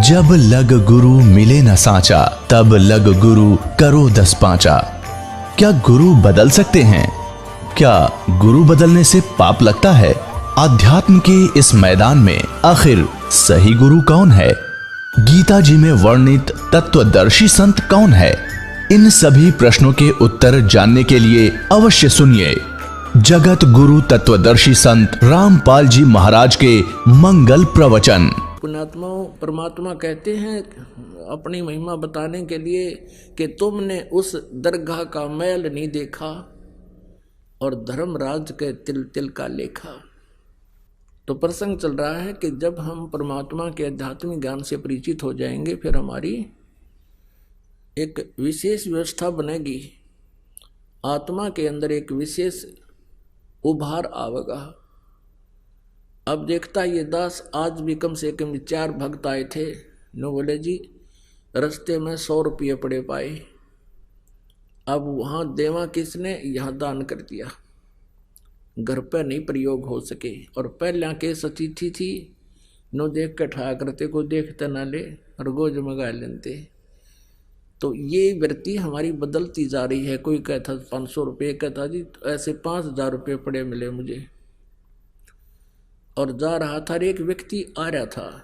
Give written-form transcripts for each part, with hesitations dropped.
जब लग गुरु मिले न साचा, तब लग गुरु करो 10 पांचा। क्या गुरु बदल सकते हैं? क्या गुरु बदलने से पाप लगता है? आध्यात्म के इस मैदान में आखिर सही गुरु कौन है? गीता जी में वर्णित तत्वदर्शी संत कौन है? इन सभी प्रश्नों के उत्तर जानने के लिए अवश्य सुनिए जगत गुरु तत्वदर्शी संत रामपाल जी महाराज के मंगल प्रवचन। पुण्यात्माओं, परमात्मा कहते हैं अपनी महिमा बताने के लिए कि तुमने उस दरगाह का मैल नहीं देखा और धर्मराज के तिल तिल का लेखा। तो प्रसंग चल रहा है कि जब हम परमात्मा के आध्यात्मिक ज्ञान से परिचित हो जाएंगे, फिर हमारी एक विशेष व्यवस्था बनेगी, आत्मा के अंदर एक विशेष उभार आवेगा। अब देखता ये दास, आज भी कम से कम 4 भक्त आए थे। नो बोले जी रास्ते में 100 रुपये पड़े पाए। अब वहाँ देवा किसने? यहाँ दान कर दिया, घर पर नहीं प्रयोग हो सके। और पहले के सचिथी थी, नो देख के ठा करते, को देखते ना ले और गोज मगा लेते। तो ये वृत्ति हमारी बदलती जा रही है। कोई कहता 500 रुपये, कहता जी ऐसे 5000 रुपये पड़े मिले मुझे। और जा रहा था, एक व्यक्ति आ रहा था,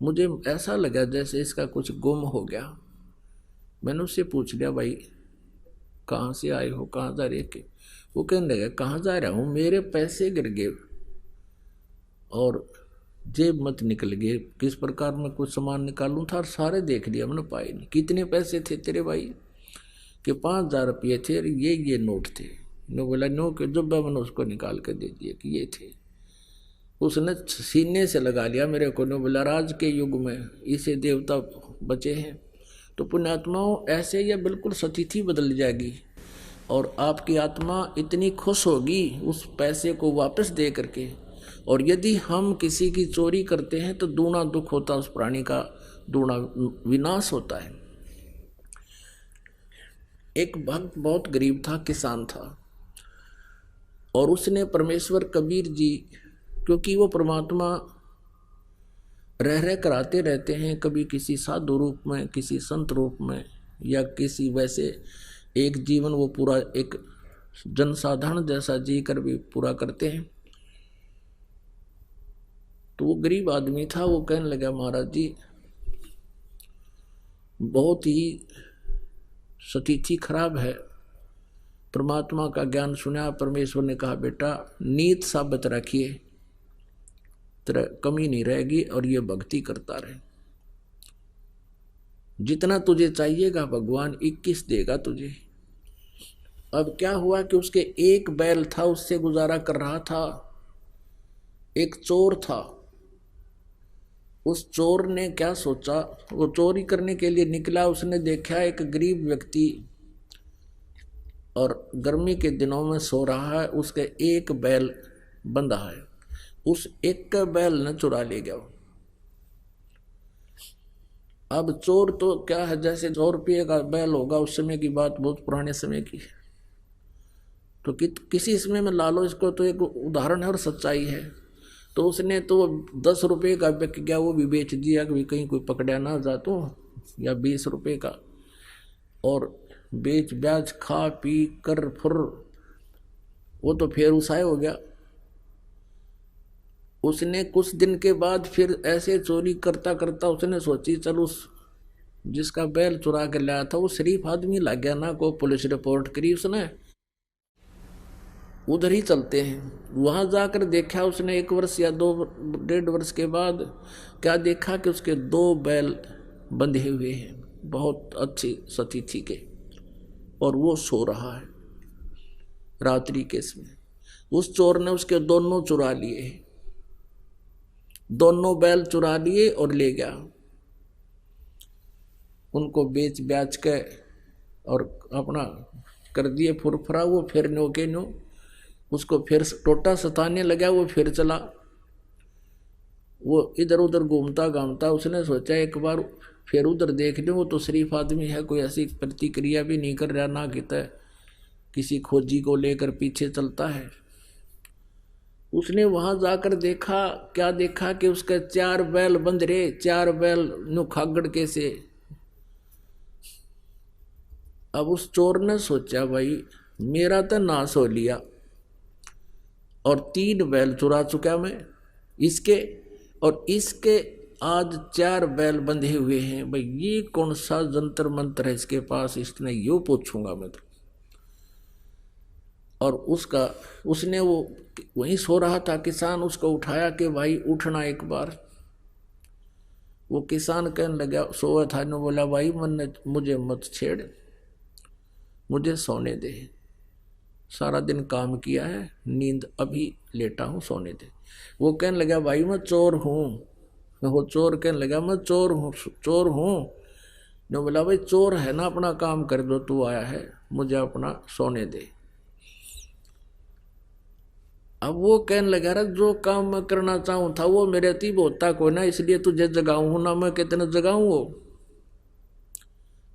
मुझे ऐसा लगा जैसे इसका कुछ गुम हो गया। मैंने उससे पूछ लिया, भाई कहाँ से आए हो, कहाँ जा रहे के? वो कहने लगा, कहाँ जा रहा हूँ, मेरे पैसे गिर गए और जेब मत निकल गए। किस प्रकार मैं कुछ सामान निकालूं था, सारे देख लिया, मैंने पाए नहीं। कितने पैसे थे तेरे भाई? कि 5000 रुपये थे, ये नोट थे। नो बोला, नो के जब मैंने उसको निकाल कर दे दिया कि ये थे। उसने सीने से लगा लिया मेरे को। नो बोला, राज के युग में इसे देवता बचे हैं। तो पुण्यात्माओं, ऐसे यह बिल्कुल स्थिति बदल जाएगी और आपकी आत्मा इतनी खुश होगी उस पैसे को वापस दे करके। और यदि हम किसी की चोरी करते हैं तो दूना दुख होता, उस प्राणी का दूना विनाश होता है। एक भक्त बहुत गरीब था, किसान था, और उसने परमेश्वर कबीर जी, क्योंकि वो परमात्मा रह कराते रहते हैं, कभी किसी साधु रूप में, किसी संत रूप में, या किसी वैसे एक जीवन वो पूरा एक जनसाधारण जैसा जी कर भी पूरा करते हैं। तो वो गरीब आदमी था, वो कहने लगा, महाराज जी बहुत ही स्थिति खराब है, परमात्मा का ज्ञान सुना। परमेश्वर ने कहा, बेटा नीत साबित रखिए, तेरा कमी नहीं रहेगी और ये भक्ति करता रहे। जितना तुझे चाहिएगा भगवान 21 देगा तुझे। अब क्या हुआ कि उसके एक बैल था, उससे गुजारा कर रहा था। एक चोर था, उस चोर ने क्या सोचा, वो चोरी करने के लिए निकला। उसने देखा एक गरीब व्यक्ति और गर्मी के दिनों में सो रहा है, उसके एक बैल बंधा है। उस एक का बैल न चुरा ले गया। अब चोर तो क्या है, जैसे 100 रुपये का बैल होगा, उस समय की बात, बहुत पुराने समय की है। तो किसी समय में ला लो इसको, तो एक उदाहरण है और सच्चाई है। तो उसने तो 10 रुपये का बिक गया, वो भी बेच दिया कि कहीं कोई पकड़ा ना जा तो, या 20 रुपये का। और बेच ब्याज खा पी कर फुर वो तो फिर उसाए हो गया। उसने कुछ दिन के बाद फिर ऐसे चोरी करता करता उसने सोची, चल उस जिसका बैल चुरा के लाया था वो शरीफ आदमी लग गया ना, को पुलिस रिपोर्ट करी उसने, उधर ही चलते हैं। वहाँ जाकर देखा उसने 1 वर्ष या 2-1.5 वर्ष के बाद क्या देखा कि उसके 2 बैल बंधे हुए हैं, बहुत अच्छी स्थिति के, और वो सो रहा है रात्रि के समय। उस चोर ने उसके दोनों चुरा लिए, दोनों बैल चुरा लिए और ले गया। उनको बेच ब्याज के और अपना कर दिए फुरफुरा। वो फिर नो के नो उसको फिर टोटा सताने लगा। वो फिर चला, वो इधर उधर घूमता घामता। उसने सोचा एक बार फिर उधर देख लो, वो तो शरीफ आदमी है, कोई ऐसी प्रतिक्रिया भी नहीं कर रहा, ना कहता किसी खोजी को लेकर पीछे चलता है। उसने वहां जाकर देखा, क्या देखा कि उसके 4 बैल बंध रहे, 4 बैल नु खागड़ के से। अब उस चोर ने सोचा भाई मेरा तो नाश हो लिया और 3 बैल चुरा चुका मैं इसके, और इसके आज 4 बैल बंधे हुए हैं। भाई ये कौन सा जंतर मंत्र है इसके पास, इसने यो पूछूंगा मैं तो। और उसने वो वहीं सो रहा था किसान, उसको उठाया कि भाई उठना एक बार। वो किसान कहने लगा, सोया था ने बोला भाई मुझे मत छेड़, मुझे सोने दे, सारा दिन काम किया है, नींद अभी लेटा हूँ, सोने दे। वो कहने लगा भाई मैं चोर हूँ। वो चोर कहने लगा मैं चोर हूँ। ने बोला भाई चोर है ना, अपना काम कर दो, तू आया है, मुझे अपना सोने दे। अब वो कहने लगा रहा जो काम मैं करना चाहूँ था वो मेरे तीब होता को ना, इसलिए तुझे जगाऊँ हूँ ना, मैं कितने जगाऊँ वो।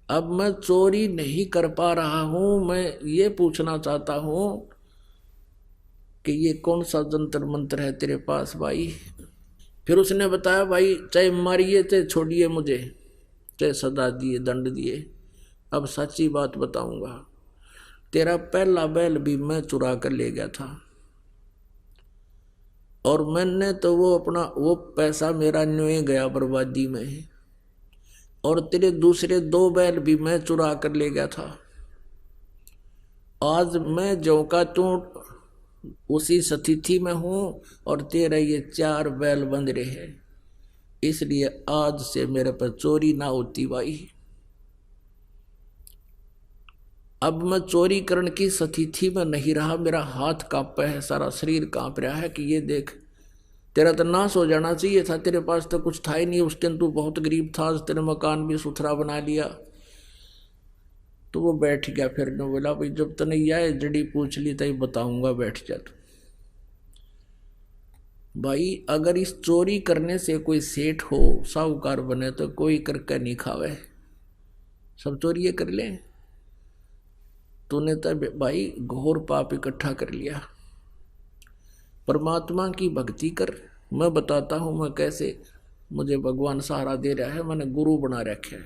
अब मैं चोरी नहीं कर पा रहा हूँ, मैं ये पूछना चाहता हूँ कि ये कौन सा जंतर मंत्र है तेरे पास भाई। फिर उसने बताया भाई चाहे मारिए चाहे छोड़िए मुझे, चाहे सजा दिए दंड दिए, अब सच्ची बात बताऊंगा, तेरा पहला बैल भी मैं चुरा कर ले गया था और मैंने तो वो पैसा मेरा न्योए गया बर्बादी में, और तेरे दूसरे 2 बैल भी मैं चुरा कर ले गया था। आज मैं जो का तू उसी स्थिति में हूं और तेरा ये 4 बैल बंध रहे हैं, इसलिए आज से मेरे पर चोरी ना होती भाई। अब मैं चोरी करने की स्थिति में नहीं रहा, मेरा हाथ कांपा है, सारा शरीर कांप रहा है कि ये देख तेरा तो नाश हो जाना चाहिए था, तेरे पास तो कुछ था ही नहीं उस दिन, तू बहुत गरीब था, आज तेरे मकान भी सुथरा बना लिया। तो वो बैठ गया, फिर ने बोला भाई जब तने यह जड़ी पूछ ली तभी बताऊंगा, बैठ जा तू। भाई अगर इस चोरी करने से कोई सेठ हो साहूकार बने तो कोई करके नहीं खावे, सब चोरी कर ले। तूने तो भाई घोर पाप इकट्ठा कर लिया। परमात्मा की भक्ति कर, मैं बताता हूँ मैं कैसे मुझे भगवान सहारा दे रहा है, मैंने गुरु बना रखा है।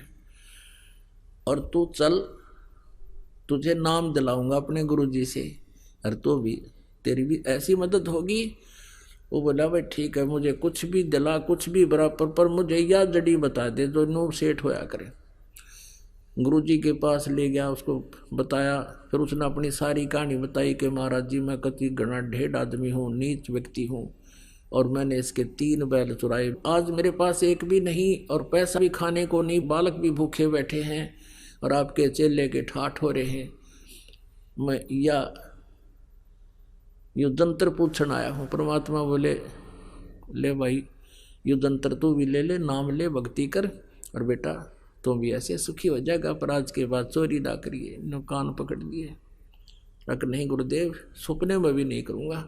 और तू चल, तुझे नाम दिलाऊंगा अपने गुरु जी से, और तो भी तेरी भी ऐसी मदद होगी। वो बोला भाई ठीक है, मुझे कुछ भी दिला, कुछ भी बराबर, पर मुझे यह जड़ी बता दे जो नो सेठ होया करे। गुरु जी के पास ले गया, उसको बताया, फिर उसने अपनी सारी कहानी बताई कि महाराज जी मैं कति घना ढेर आदमी हूँ, नीच व्यक्ति हूँ, और मैंने इसके 3 बैल चुराए, आज मेरे पास एक भी नहीं, और पैसा भी खाने को नहीं, बालक भी भूखे बैठे हैं, और आपके चेले के ठाठ हो रहे हैं। मैं यो जंतर पूछण आया हूँ। परमात्मा बोले ले भाई यो जंतर तू भी ले ले, नाम ले, भक्ति कर, और बेटा तुम भी ऐसे सुखी हो जाएगा, पर आज के बाद चोरी ना करिए। नो कान पकड़ लिए, रख नहीं गुरुदेव, सपने में भी नहीं करूँगा,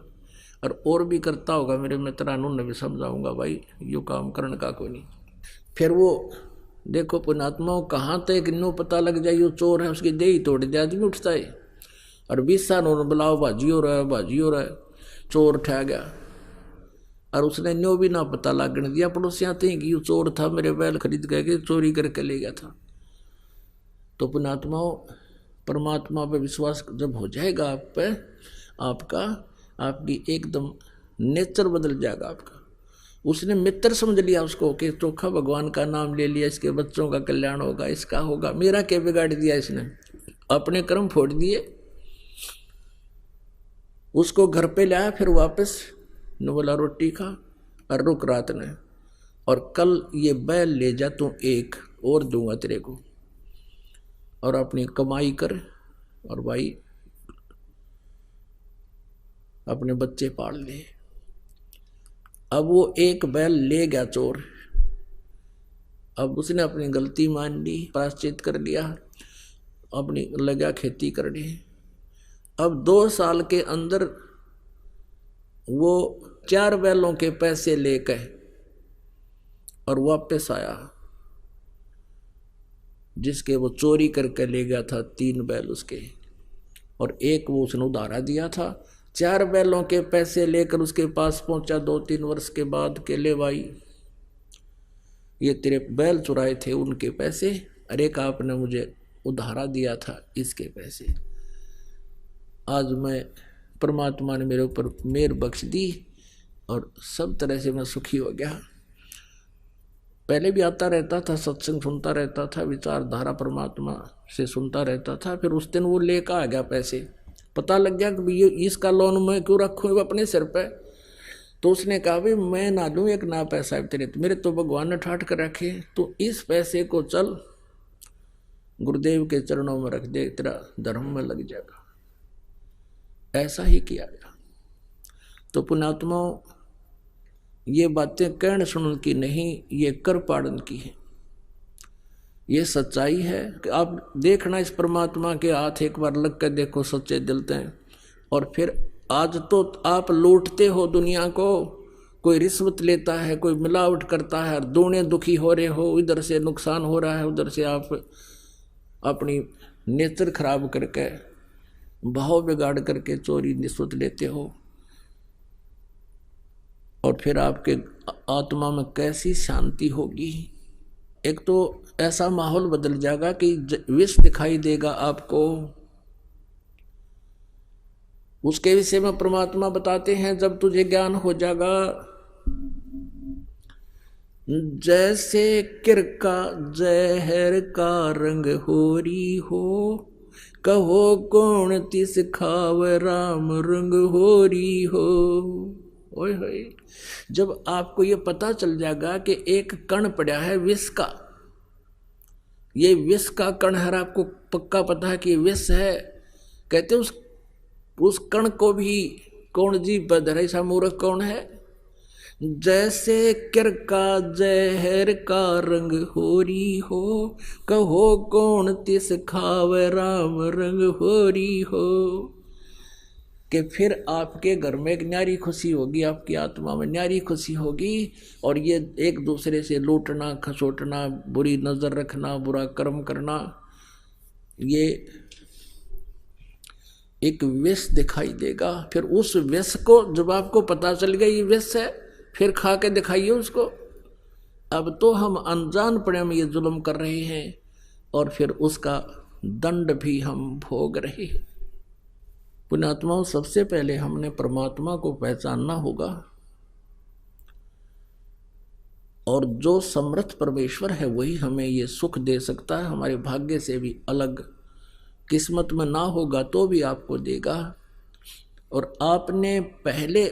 और भी करता होगा मेरे मित्रानों ने भी समझाऊंगा भाई यो काम करने का कोई नहीं। फिर वो देखो पुण्यात्माओं कहाँ तक इन्हों पता लग जाए यो चोर है, उसकी देही तोड़ दे आदमी उठता है, और 20 साल बुलाओ भाजी हो रहा है, चोर ठह गया, और उसने न्यो भी ना पता लागने दिया पड़ोसियाँ थे कि ये चोर था, मेरे बैल खरीद के चोरी करके ले गया था। तो पुण्यात्माओं परमात्मा पे विश्वास जब हो जाएगा आप पे, आपकी एकदम नेचर बदल जाएगा आपका। उसने मित्र समझ लिया उसको कि चोखा भगवान का नाम ले लिया, इसके बच्चों का कल्याण होगा, इसका होगा, मेरा क्या बिगाड़ दिया इसने, अपने कर्म फोड़ दिए। उसको घर पे लाया, फिर वापस न बोला रोटी खा और रुक रात ने, और कल ये बैल ले जा, तू एक और दूंगा तेरे को, और अपनी कमाई कर, और भाई अपने बच्चे पाल ले। अब वो एक बैल ले गया चोर, अब उसने अपनी गलती मान ली, प्रायश्चित कर लिया, अपनी लगा खेती करने। अब 2 साल के अंदर वो 4 बैलों के पैसे लेकर और वापस आया, जिसके वो चोरी करके ले गया था 3 बैल उसके, और एक वो उसने उधारा दिया था, 4 बैलों के पैसे लेकर उसके पास पहुंचा 2-3 वर्ष के बाद के ले भाई, ये तेरे बैल चुराए थे उनके पैसे, अरे का आपने मुझे उधारा दिया था इसके पैसे, आज मैं परमात्मा ने मेरे ऊपर मेहर बख्श दी और सब तरह से मैं सुखी हो गया। पहले भी आता रहता था, सत्संग सुनता रहता था, विचारधारा परमात्मा से सुनता रहता था। फिर उस दिन वो लेकर आ गया पैसे, पता लग गया कि ये इसका लोन मैं क्यों रखूँ अपने सिर पे। तो उसने कहा भाई मैं ना दूँ एक ना पैसा है तेरे, मेरे तो भगवान ने ठाट कर रखे, तो इस पैसे को चल गुरुदेव के चरणों में रख दे, तेरा धर्म में लग जाएगा। ऐसा ही किया गया। तो पुण्यात्माओं, ये बातें कहने सुनने की नहीं, ये कर पाड़न की है। ये सच्चाई है कि आप देखना इस परमात्मा के हाथ एक बार लग कर देखो, सच्चे दिलते हैं। और फिर आज तो आप लूटते हो दुनिया को, कोई रिश्वत लेता है, कोई मिलावट करता है, दोनों दुखी हो रहे हो, इधर से नुकसान हो रहा है, उधर से आप अपनी नेचर खराब करके भाव बिगाड़ करके चोरी रिश्वत लेते हो। और फिर आपके आत्मा में कैसी शांति होगी। एक तो ऐसा माहौल बदल जाएगा कि विष दिखाई देगा आपको। उसके विषय में परमात्मा बताते हैं, जब तुझे ज्ञान हो जाएगा, जैसे किरका जहर का रंग होरी हो, कहो कौन तिस खाव राम रंग होरी हो। ओए होए, जब आपको ये पता चल जाएगा कि एक कण पड़ा है विष का, ये विष का कण है, आपको पक्का पता है कि विष है, कहते उस कण को भी कौन जी बदर, ऐसा मूर्ख कौन है। जैसे किरका जहर का रंग होरी हो, कहो कौन तिस खाव राम रंग होरी हो। कि फिर आपके घर में एक न्यारी खुशी होगी, आपकी आत्मा में न्यारी खुशी होगी। और ये एक दूसरे से लूटना खसोटना, बुरी नजर रखना, बुरा कर्म करना, ये एक विष दिखाई देगा। फिर उस विष को जब आपको पता चल गया ये विष है, फिर खा के दिखाइए उसको। अब तो हम अनजान पड़े में ये जुल्म कर रहे हैं और फिर उसका दंड भी हम भोग रहे हैं। पुण्यात्माओं, सबसे पहले हमने परमात्मा को पहचानना होगा। और जो समर्थ परमेश्वर है वही हमें ये सुख दे सकता है। हमारे भाग्य से भी अलग, किस्मत में ना होगा तो भी आपको देगा। और आपने पहले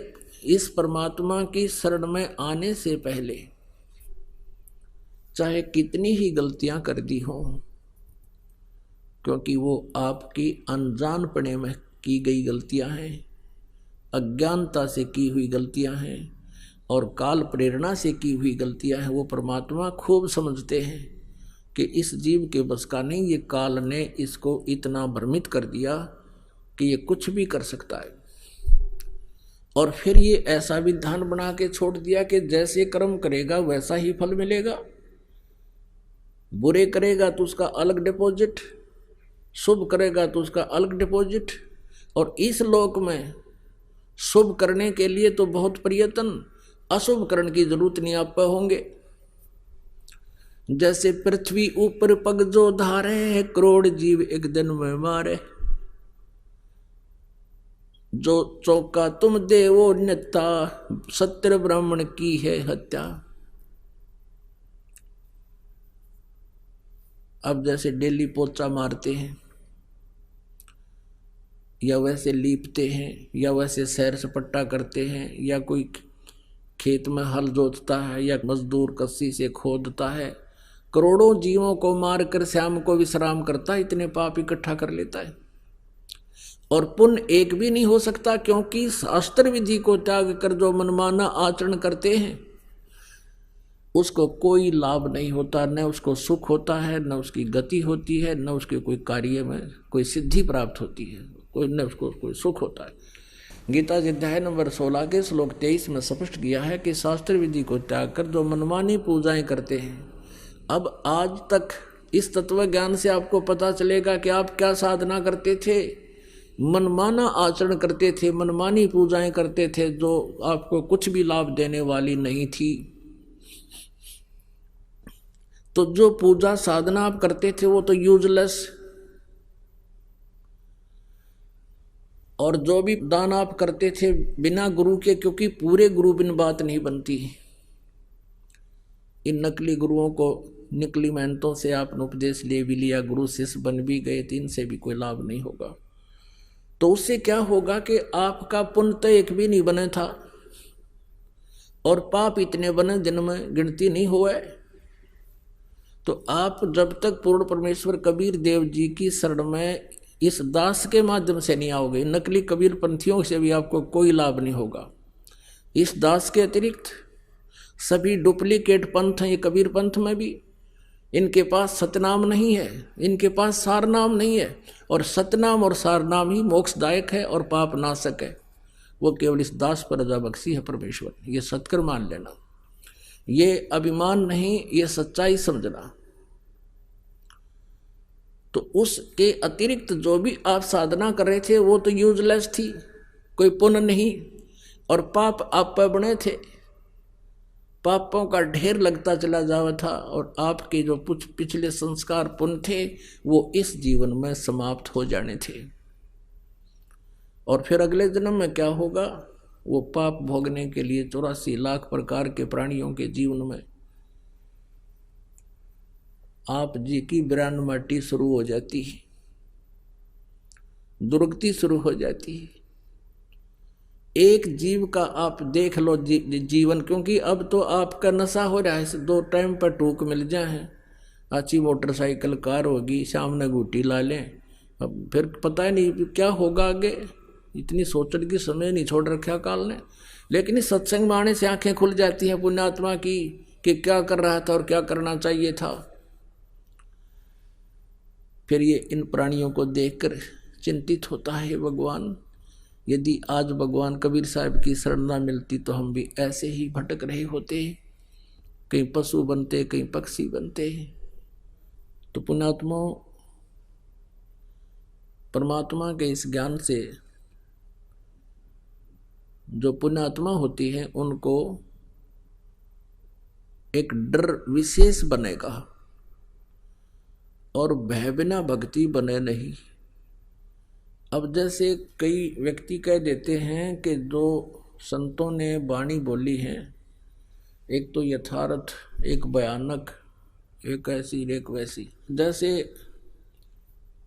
इस परमात्मा की शरण में आने से पहले चाहे कितनी ही गलतियां कर दी हों, क्योंकि वो आपकी अनजानपने में की गई गलतियां हैं, अज्ञानता से की हुई गलतियां हैं और काल प्रेरणा से की हुई गलतियां हैं। वो परमात्मा खूब समझते हैं कि इस जीव के बस का नहीं, ये काल ने इसको इतना भ्रमित कर दिया कि ये कुछ भी कर सकता है। और फिर ये ऐसा विधान बना के छोड़ दिया कि जैसे कर्म करेगा वैसा ही फल मिलेगा। बुरे करेगा तो उसका अलग डिपॉजिट, शुभ करेगा तो उसका अलग डिपॉजिट। और इस लोक में शुभ करने के लिए तो बहुत प्रयत्न, अशुभ करने की जरूरत नहीं आप पे होंगे। जैसे पृथ्वी ऊपर पग जो धारे, करोड़ जीव एक दिन में मारे। जो चौका तुम दे वो नित्ता, सत्य ब्राह्मण की है हत्या। अब जैसे डेली पोचा मारते हैं, या वैसे लीपते हैं, या वैसे सैर सपट्टा करते हैं, या कोई खेत में हल जोतता है, या मजदूर कस्सी से खोदता है, करोड़ों जीवों को मारकर श्याम को विश्राम करता है, इतने पाप इकट्ठा कर लेता है। और पुण्य एक भी नहीं हो सकता, क्योंकि शास्त्र विधि को त्याग कर जो मनमाना आचरण करते हैं उसको कोई लाभ नहीं होता, न उसको सुख होता है, न उसकी गति होती है, न उसके कोई कार्य में कोई सिद्धि प्राप्त होती है, कोई न उसको कोई सुख होता है। गीता जी अध्याय नंबर 16 के श्लोक 23 में स्पष्ट किया है कि शास्त्र विधि को त्याग कर जो मनमानी पूजाएं करते हैं। अब आज तक इस तत्व ज्ञान से आपको पता चलेगा कि आप क्या साधना करते थे, मनमाना आचरण करते थे, मनमानी पूजाएं करते थे जो आपको कुछ भी लाभ देने वाली नहीं थी। तो जो पूजा साधना आप करते थे वो तो यूजलेस, और जो भी दान आप करते थे बिना गुरु के, क्योंकि पूरे गुरु बिन बात नहीं बनती। इन नकली गुरुओं को निकली मेहनतों से आपने उपदेश ले भी लिया, गुरु शिष्य बन भी गए, तो इनसे भी कोई लाभ नहीं होगा। तो उससे क्या होगा कि आपका पुण्य तो एक भी नहीं बने था और पाप इतने बने जिनमें गिनती नहीं हुआ। तो आप जब तक पूर्ण परमेश्वर कबीर देव जी की शरण में इस दास के माध्यम से नहीं आओगे, नकली कबीर पंथियों से भी आपको कोई लाभ नहीं होगा। इस दास के अतिरिक्त सभी डुप्लीकेट पंथ हैं, ये कबीर पंथ में भी इनके पास सतनाम नहीं है, इनके पास सारनाम नहीं है, और सतनाम और सारनाम ही मोक्षदायक है और पाप नाशक है। वो केवल इस दास पर रजा बख्शी है परमेश्वर, ये सत्कर मान लेना, ये अभिमान नहीं, ये सच्चाई समझना। तो उसके अतिरिक्त जो भी आप साधना कर रहे थे वो तो यूजलेस थी, कोई पुण्य नहीं, और पाप आप पर बने थे, पापों का ढेर लगता चला जावा था, और आपके जो कुछ पिछले संस्कार पुण्य थे वो इस जीवन में समाप्त हो जाने थे। और फिर अगले जन्म में क्या होगा, वो पाप भोगने के लिए 84 लाख प्रकार के प्राणियों के जीवन में आप जी की बिरान माटी शुरू हो जाती है, दुर्गति शुरू हो जाती है। एक जीव का आप देख लो जीवन, क्योंकि अब तो आपका नशा हो रहा है, 2 टाइम पर टूक मिल जाए, अच्छी मोटरसाइकिल कार होगी, सामने गुटी ला लें, अब फिर पता ही नहीं क्या होगा आगे, इतनी सोचने की समय नहीं छोड़ रखा काल ने। लेकिन इस सत्संग में आने से आंखें खुल जाती हैं पुण्यात्मा की कि क्या कर रहा था और क्या करना चाहिए था। फिर ये इन प्राणियों को देखकर चिंतित होता है, भगवान यदि आज भगवान कबीर साहब की शरण न मिलती तो हम भी ऐसे ही भटक रहे होते, कहीं पशु बनते, कहीं पक्षी बनते। तो पुण्यात्मा परमात्मा के इस ज्ञान से जो पुण्यात्मा होती है उनको एक डर विशेष बनेगा, और भय बिना भक्ति बने नहीं। अब जैसे कई व्यक्ति कह देते हैं कि जो संतों ने वाणी बोली है, एक तो यथार्थ, एक भयानक, एक ऐसी एक वैसी। जैसे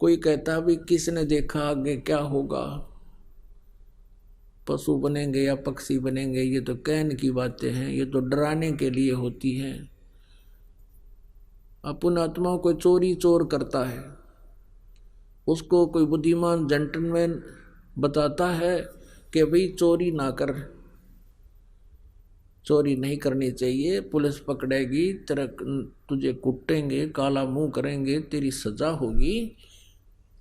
कोई कहता भी किसने देखा आगे क्या होगा, पशु बनेंगे या पक्षी बनेंगे, ये तो कहने की बातें हैं, ये तो डराने के लिए होती हैं। अपन आत्मा कोई चोरी चोर करता है, उसको कोई बुद्धिमान जेंटलमैन बताता है कि भाई चोरी ना कर, चोरी नहीं करनी चाहिए, पुलिस पकड़ेगी, तेरा तुझे कुटेंगे, काला मुंह करेंगे, तेरी सजा होगी,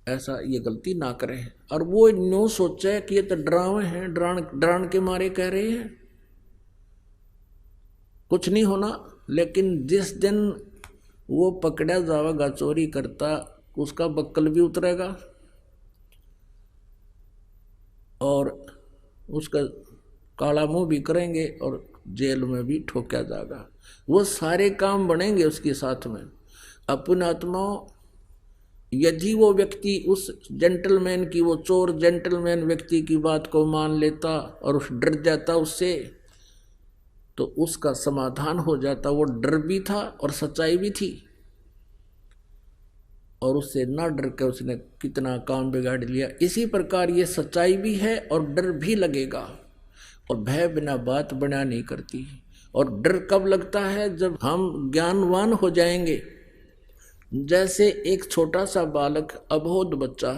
ऐसा ये गलती ना करें। और वो न्यू सोचे कि ये तो डरावे हैं, डरान के मारे कह रहे हैं, कुछ नहीं होना। लेकिन जिस दिन वो पकड़ा जाएगा चोरी करता, उसका बक्कल भी उतरेगा और उसका काला मुंह भी करेंगे और जेल में भी ठोका जाएगा। वो सारे काम बनेंगे उसके साथ में। अपन आत्मा यदि वो व्यक्ति उस जेंटलमैन की, वो चोर जेंटलमैन व्यक्ति की बात को मान लेता और उस डर जाता उससे, तो उसका समाधान हो जाता। वो डर भी था और सच्चाई भी थी, और उससे ना डर कर उसने कितना काम बिगाड़ लिया। इसी प्रकार ये सच्चाई भी है और डर भी लगेगा, और भय बिना बात बना नहीं करती। और डर कब लगता है? जब हम ज्ञानवान हो जाएंगे। जैसे एक छोटा सा बालक, अबोध बच्चा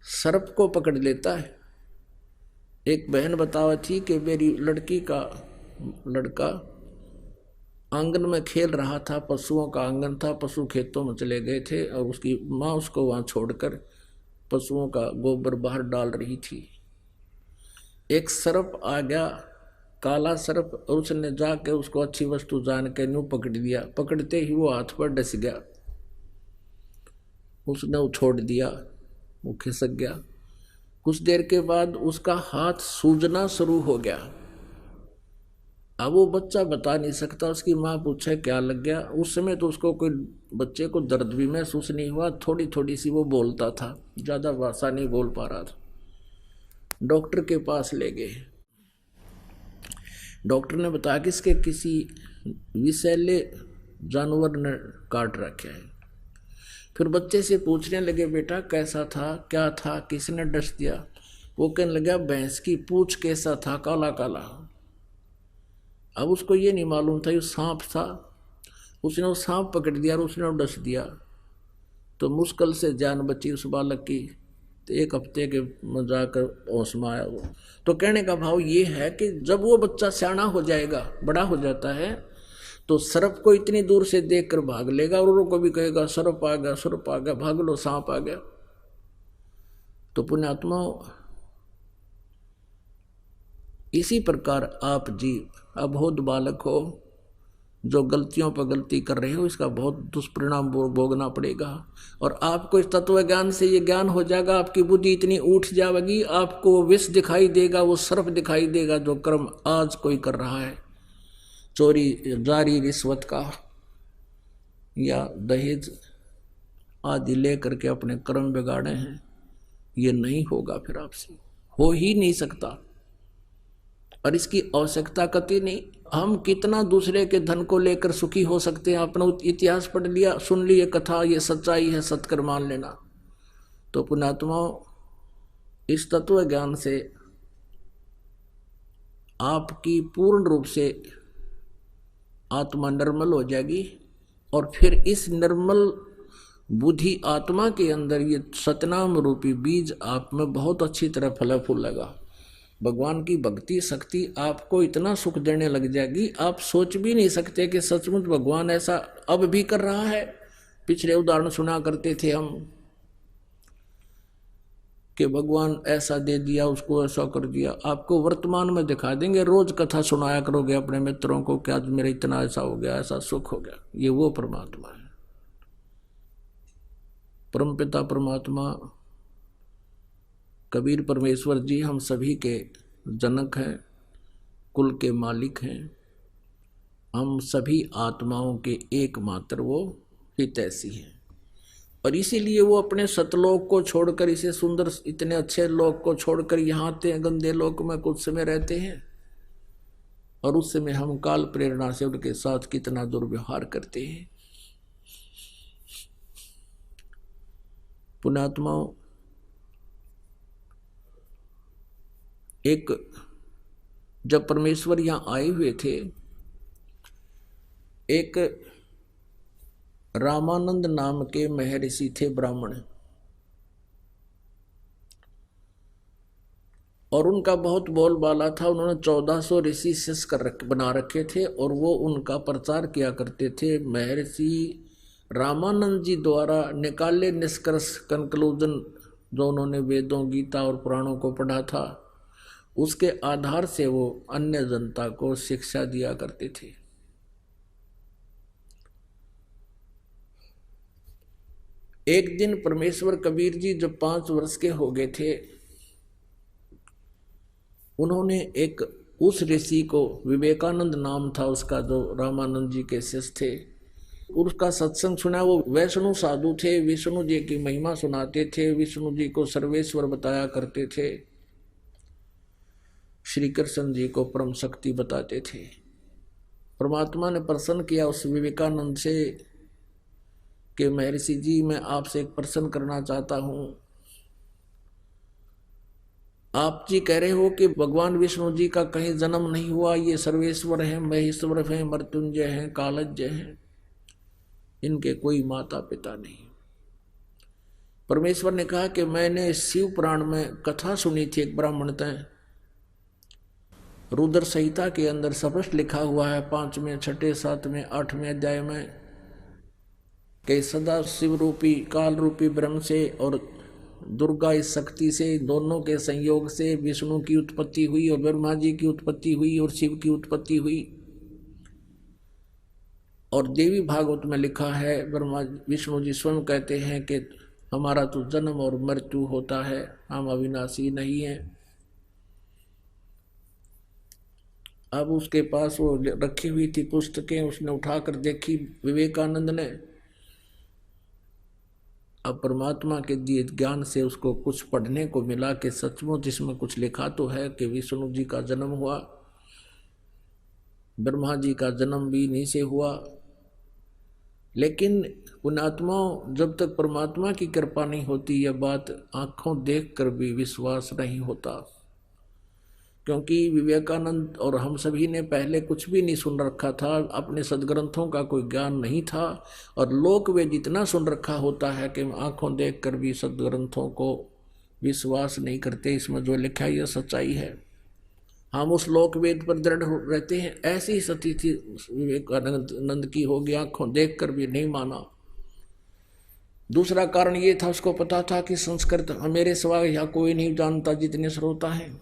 सर्प को पकड़ लेता है। एक बहन बतावा थी कि मेरी लड़की का लड़का आंगन में खेल रहा था, पशुओं का आंगन था, पशु खेतों में चले गए थे और उसकी माँ उसको वहाँ छोड़कर पशुओं का गोबर बाहर डाल रही थी। एक सर्प आ गया, काला सर्प, और उसने जाके उसको अच्छी वस्तु जान के न्यू पकड़ लिया। पकड़ते ही वो हाथ पर डस गया, उसने वो छोड़ दिया। वो खिसक गया। कुछ देर के बाद उसका हाथ सूजना शुरू हो गया। अब वो बच्चा बता नहीं सकता, उसकी माँ पूछे क्या लग गया। उस समय तो उसको कोई बच्चे को दर्द भी महसूस नहीं हुआ, थोड़ी थोड़ी सी वो बोलता था, ज़्यादा भाषा नहीं बोल पा रहा था। डॉक्टर के पास ले गए। डॉक्टर ने बताया कि इसके किसी विषैले जानवर ने काट रखे है। फिर बच्चे से पूछने लगे, बेटा कैसा था, क्या था, किसने डस दिया? वो कहने लगा, भैंस की पूंछ कैसा था, काला काला। अब उसको ये नहीं मालूम था ये सांप था। उसने वो सांप पकड़ दिया और उसने वो डस दिया, तो मुश्किल से जान बची उस बालक की। तो 1 हफ्ते के में जाकर होश में आया वो। तो कहने का भाव ये है कि जब वो बच्चा सियाना हो जाएगा, बड़ा हो जाता है, तो सर्प को इतनी दूर से देखकर भाग लेगा और उनको भी कहेगा सर्प आ गया, सर्प आ गया, भाग लो, सांप आ गया। तो पुण्यात्मा, इसी प्रकार आप जीव अबोध बालक हो, जो गलतियों पर गलती कर रहे हो, इसका बहुत दुष्परिणाम भोगना पड़ेगा। और आपको इस तत्व ज्ञान से ये ज्ञान हो जाएगा, आपकी बुद्धि इतनी उठ जाएगी, आपको विष दिखाई देगा, वो सर्प दिखाई देगा जो कर्म आज कोई कर रहा है, चोरी, जारी, रिश्वत का या दहेज आदि ले करके अपने कर्म बिगाड़े हैं। ये नहीं होगा, फिर आपसे हो ही नहीं सकता, और इसकी आवश्यकता कतई नहीं। हम कितना दूसरे के धन को लेकर सुखी हो सकते हैं? अपना इतिहास पढ़ लिया, सुन ली ये कथा, ये सच्चाई है, सत्कर मान लेना। तो पुण्यात्माओं, इस तत्व ज्ञान से आपकी पूर्ण रूप से आत्मा निर्मल हो जाएगी, और फिर इस निर्मल बुद्धि आत्मा के अंदर ये सतनाम रूपी बीज आप में बहुत अच्छी तरह फल फूलेगा। भगवान की भक्ति शक्ति आपको इतना सुख देने लग जाएगी, आप सोच भी नहीं सकते कि सचमुच भगवान ऐसा अब भी कर रहा है। पिछले उदाहरण सुना करते थे हम कि भगवान ऐसा दे दिया, उसको ऐसा कर दिया। आपको वर्तमान में दिखा देंगे, रोज कथा सुनाया करोगे अपने मित्रों को कि आज मेरा इतना ऐसा हो गया, ऐसा सुख हो गया। ये वो परमात्मा है, परमपिता परमात्मा कबीर परमेश्वर जी हम सभी के जनक हैं, कुल के मालिक हैं। हम सभी आत्माओं के एकमात्र वो हितैषी हैं, और इसीलिए वो अपने सतलोक को छोड़कर, इसे सुंदर इतने अच्छे लोक को छोड़कर यहाँ आते हैं, गंदे लोक में कुछ समय रहते हैं, और उस समय हम काल प्रेरणा से उनके साथ कितना दुर्व्यवहार करते हैं। पुण्यात्माओं, एक जब परमेश्वर यहाँ आए हुए थे, एक रामानंद नाम के महर्षि थे, ब्राह्मण, और उनका बहुत बोलबाला था। उन्होंने 1400 ऋषि शिष्य बना रखे थे, और वो उनका प्रचार किया करते थे। महर्षि रामानंद जी द्वारा निकाले निष्कर्ष, कंक्लूजन, जो उन्होंने वेदों, गीता और पुराणों को पढ़ा था, उसके आधार से वो अन्य जनता को शिक्षा दिया करते थे। एक दिन परमेश्वर कबीर जी जब 5 वर्ष के हो गए थे, उन्होंने एक उस ऋषि को, विवेकानंद नाम था उसका, जो रामानंद जी के शिष्य थे, उसका सत्संग सुना। वो वैष्णु साधु थे, विष्णु जी की महिमा सुनाते थे, विष्णु जी को सर्वेश्वर बताया करते थे, श्री कृष्ण जी को परम शक्ति बताते थे। परमात्मा ने प्रसन्न किया उस विवेकानंद से कि महर्षि जी, मैं आपसे एक प्रश्न करना चाहता हूँ। आप जी कह रहे हो कि भगवान विष्णु जी का कहीं जन्म नहीं हुआ, ये सर्वेश्वर हैं, महेश्वर हैं, मृत्युंजय हैं, कालज्ञ हैं, इनके कोई माता पिता नहीं। परमेश्वर ने कहा कि मैंने शिव पुराण में कथा सुनी थी, एक ब्राह्मण तय रुद्र संहिता के अंदर स्पष्ट लिखा हुआ है, 5वें, 6ठे, 7वें, 8वें अध्याय में, कि सदा शिव रूपी काल रूपी ब्रह्म से और दुर्गा इस शक्ति से, दोनों के संयोग से विष्णु की उत्पत्ति हुई, और ब्रह्मा जी की उत्पत्ति हुई, और शिव की उत्पत्ति हुई। और देवी भागवत में लिखा है, ब्रह्मा विष्णु जी स्वयं कहते हैं कि हमारा तो जन्म और मृत्यु होता है, हम अविनाशी नहीं हैं। अब उसके पास वो रखी हुई थी पुस्तकें, उसने उठाकर देखी विवेकानंद ने। अब परमात्मा के दिए ज्ञान से उसको कुछ पढ़ने को मिला कि सचमुच इसमें कुछ लिखा तो है कि विष्णु जी का जन्म हुआ, ब्रह्मा जी का जन्म भी इन्हीं से हुआ। लेकिन पुण्यात्माओं, जब तक परमात्मा की कृपा नहीं होती यह बात आंखों देखकर भी विश्वास नहीं होता। क्योंकि विवेकानंद और हम सभी ने पहले कुछ भी नहीं सुन रखा था, अपने सदग्रंथों का कोई ज्ञान नहीं था, और लोक वेद जितना सुन रखा होता है कि आंखों देखकर भी सदग्रंथों को विश्वास नहीं करते। इसमें जो लिखा है यह सच्चाई है, हम उस लोक वेद पर दृढ़ रहते हैं। ऐसी स्थिति विवेकानंद की होगी, आंखों देखकर भी नहीं माना। दूसरा कारण ये था, उसको पता था कि संस्कृत मेरे सिवा यहाँ कोई नहीं जानता जितने श्रोता हैं।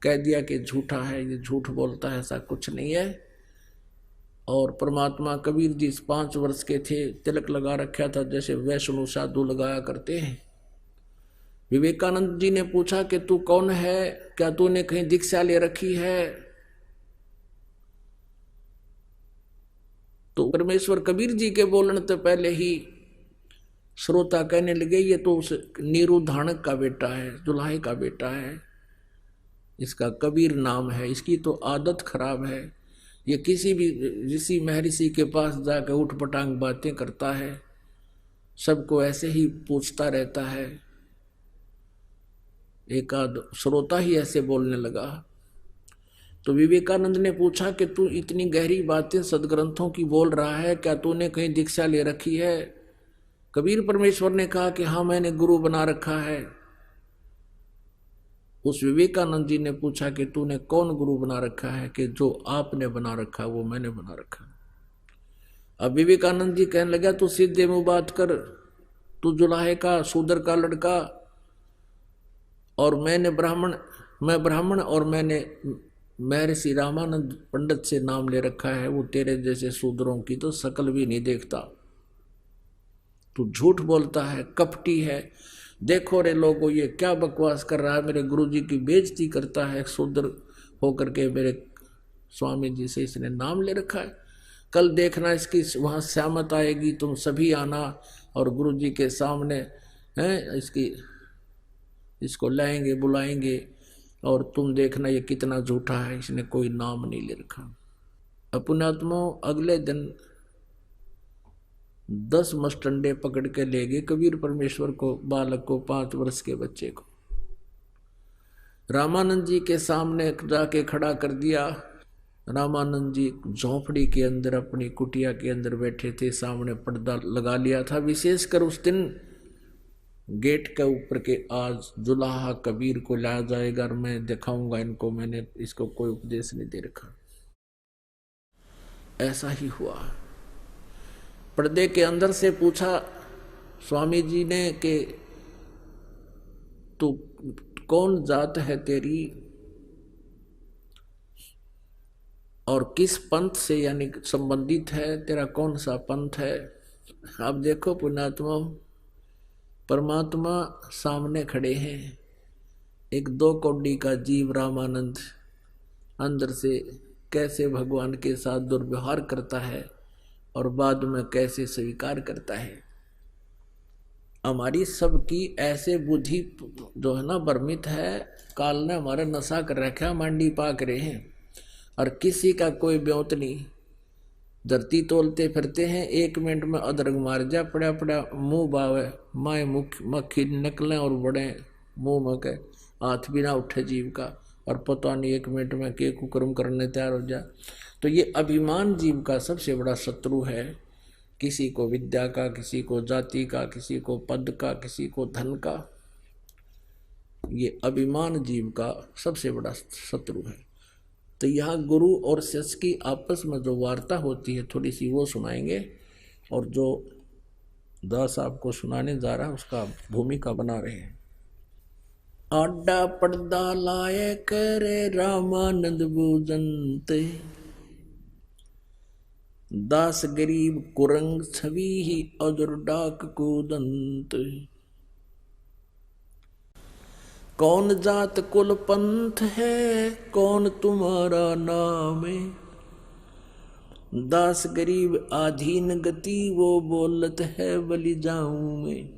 कह दिया कि झूठा है, ये झूठ बोलता है, ऐसा कुछ नहीं है। और परमात्मा कबीर जी 5 वर्ष के थे, तिलक लगा रखा था जैसे वैष्णव साधु लगाया करते हैं। विवेकानंद जी ने पूछा कि तू कौन है, क्या तूने कहीं दीक्षा ले रखी है? तो परमेश्वर कबीर जी के बोलने तो पहले ही श्रोता कहने लगे ये तो उस नीरू धाणक का बेटा है, दुल्हाई का बेटा है, इसका कबीर नाम है, इसकी तो आदत खराब है, ये किसी भी ऋषि महर्षि के पास जाकर उठपटांग बातें करता है, सबको ऐसे ही पूछता रहता है। एक आध श्रोता ही ऐसे बोलने लगा। तो विवेकानंद ने पूछा कि तू इतनी गहरी बातें सदग्रंथों की बोल रहा है, क्या तूने कहीं दीक्षा ले रखी है? कबीर परमेश्वर ने कहा कि हाँ, मैंने गुरु बना रखा है। उस विवेकानंद जी ने पूछा कि तूने कौन गुरु बना रखा है? कि जो आपने बना रखा वो मैंने बना रखा। अब विवेकानंद जी कहने लगा तू सीधे मुंह बात कर, तू जुलाहे का शूद्र का लड़का, और मैं ब्राह्मण और मैंने महर्षि रामानंद पंडित से नाम ले रखा है, वो तेरे जैसे शूद्रों की तो शकल भी नहीं देखता। तू झूठ बोलता है, कपटी है। देखो रे लोगों, ये क्या बकवास कर रहा है, मेरे गुरुजी की बेइज्जती करता है, शूद्र होकर के मेरे स्वामी जी से इसने नाम ले रखा है। कल देखना इसकी वहाँ श्यामत आएगी, तुम सभी आना और गुरुजी के सामने हैं इसको लाएंगे, बुलाएंगे, और तुम देखना ये कितना झूठा है, इसने कोई नाम नहीं ले रखा। पुण्यात्मा अगले दिन 10 मस्टंडे पकड़ के ले गए कबीर परमेश्वर को, बालक को, 5 वर्ष के बच्चे को रामानंद जी के सामने जाके खड़ा कर दिया। रामानंद जी झोंपड़ी के अंदर अपनी कुटिया के अंदर बैठे थे, सामने पर्दा लगा लिया था। विशेषकर उस दिन गेट के ऊपर के आज जुलाहा कबीर को लाया जाएगा और मैं दिखाऊंगा इनको, मैंने इसको कोई उपदेश नहीं दे रखा। ऐसा ही हुआ। पर्दे के अंदर से पूछा स्वामी जी ने कि तू कौन जात है तेरी और किस पंथ से यानी संबंधित है, तेरा कौन सा पंथ है? अब देखो पुण्यात्मा, परमात्मा सामने खड़े हैं, एक 2 कौड़ी का जीव रामानंद अंदर से कैसे भगवान के साथ दुर्व्यवहार करता है और बाद में कैसे स्वीकार करता है। हमारी सबकी ऐसे बुद्धि जो है ना भ्रमित है, काल ने हमारा नशा कर रखा, मांडी पाक रहे हैं और किसी का कोई ब्योत नहीं। धरती तोलते फिरते हैं, 1 मिनट में अदरक मार जा, पड़ा पड़ा मुंह बावे, माए मक्खी निकले और बड़े मुंह में के हाथ भी ना उठे जीव का, और पता नहीं 1 मिनट में के कुकर्म करने तैयार हो जाए। तो ये अभिमान जीव का सबसे बड़ा शत्रु है। किसी को विद्या का, किसी को जाति का, किसी को पद का, किसी को धन का, ये अभिमान जीव का सबसे बड़ा शत्रु है। तो यहाँ गुरु और शिष्य की आपस में जो वार्ता होती है थोड़ी सी वो सुनाएंगे, और जो दास आपको सुनाने जा रहा है उसका भूमिका बना रहे हैं। आडा पर्दा लाए करे रामानंद बूजंते, दास गरीब कुरंग छवि ही अजर डाक को दंत। कौन जात कुल पंथ है, कौन तुम्हारा नाम है। दास गरीब आधीन गति, वो बोलत है बलि जाऊं मैं।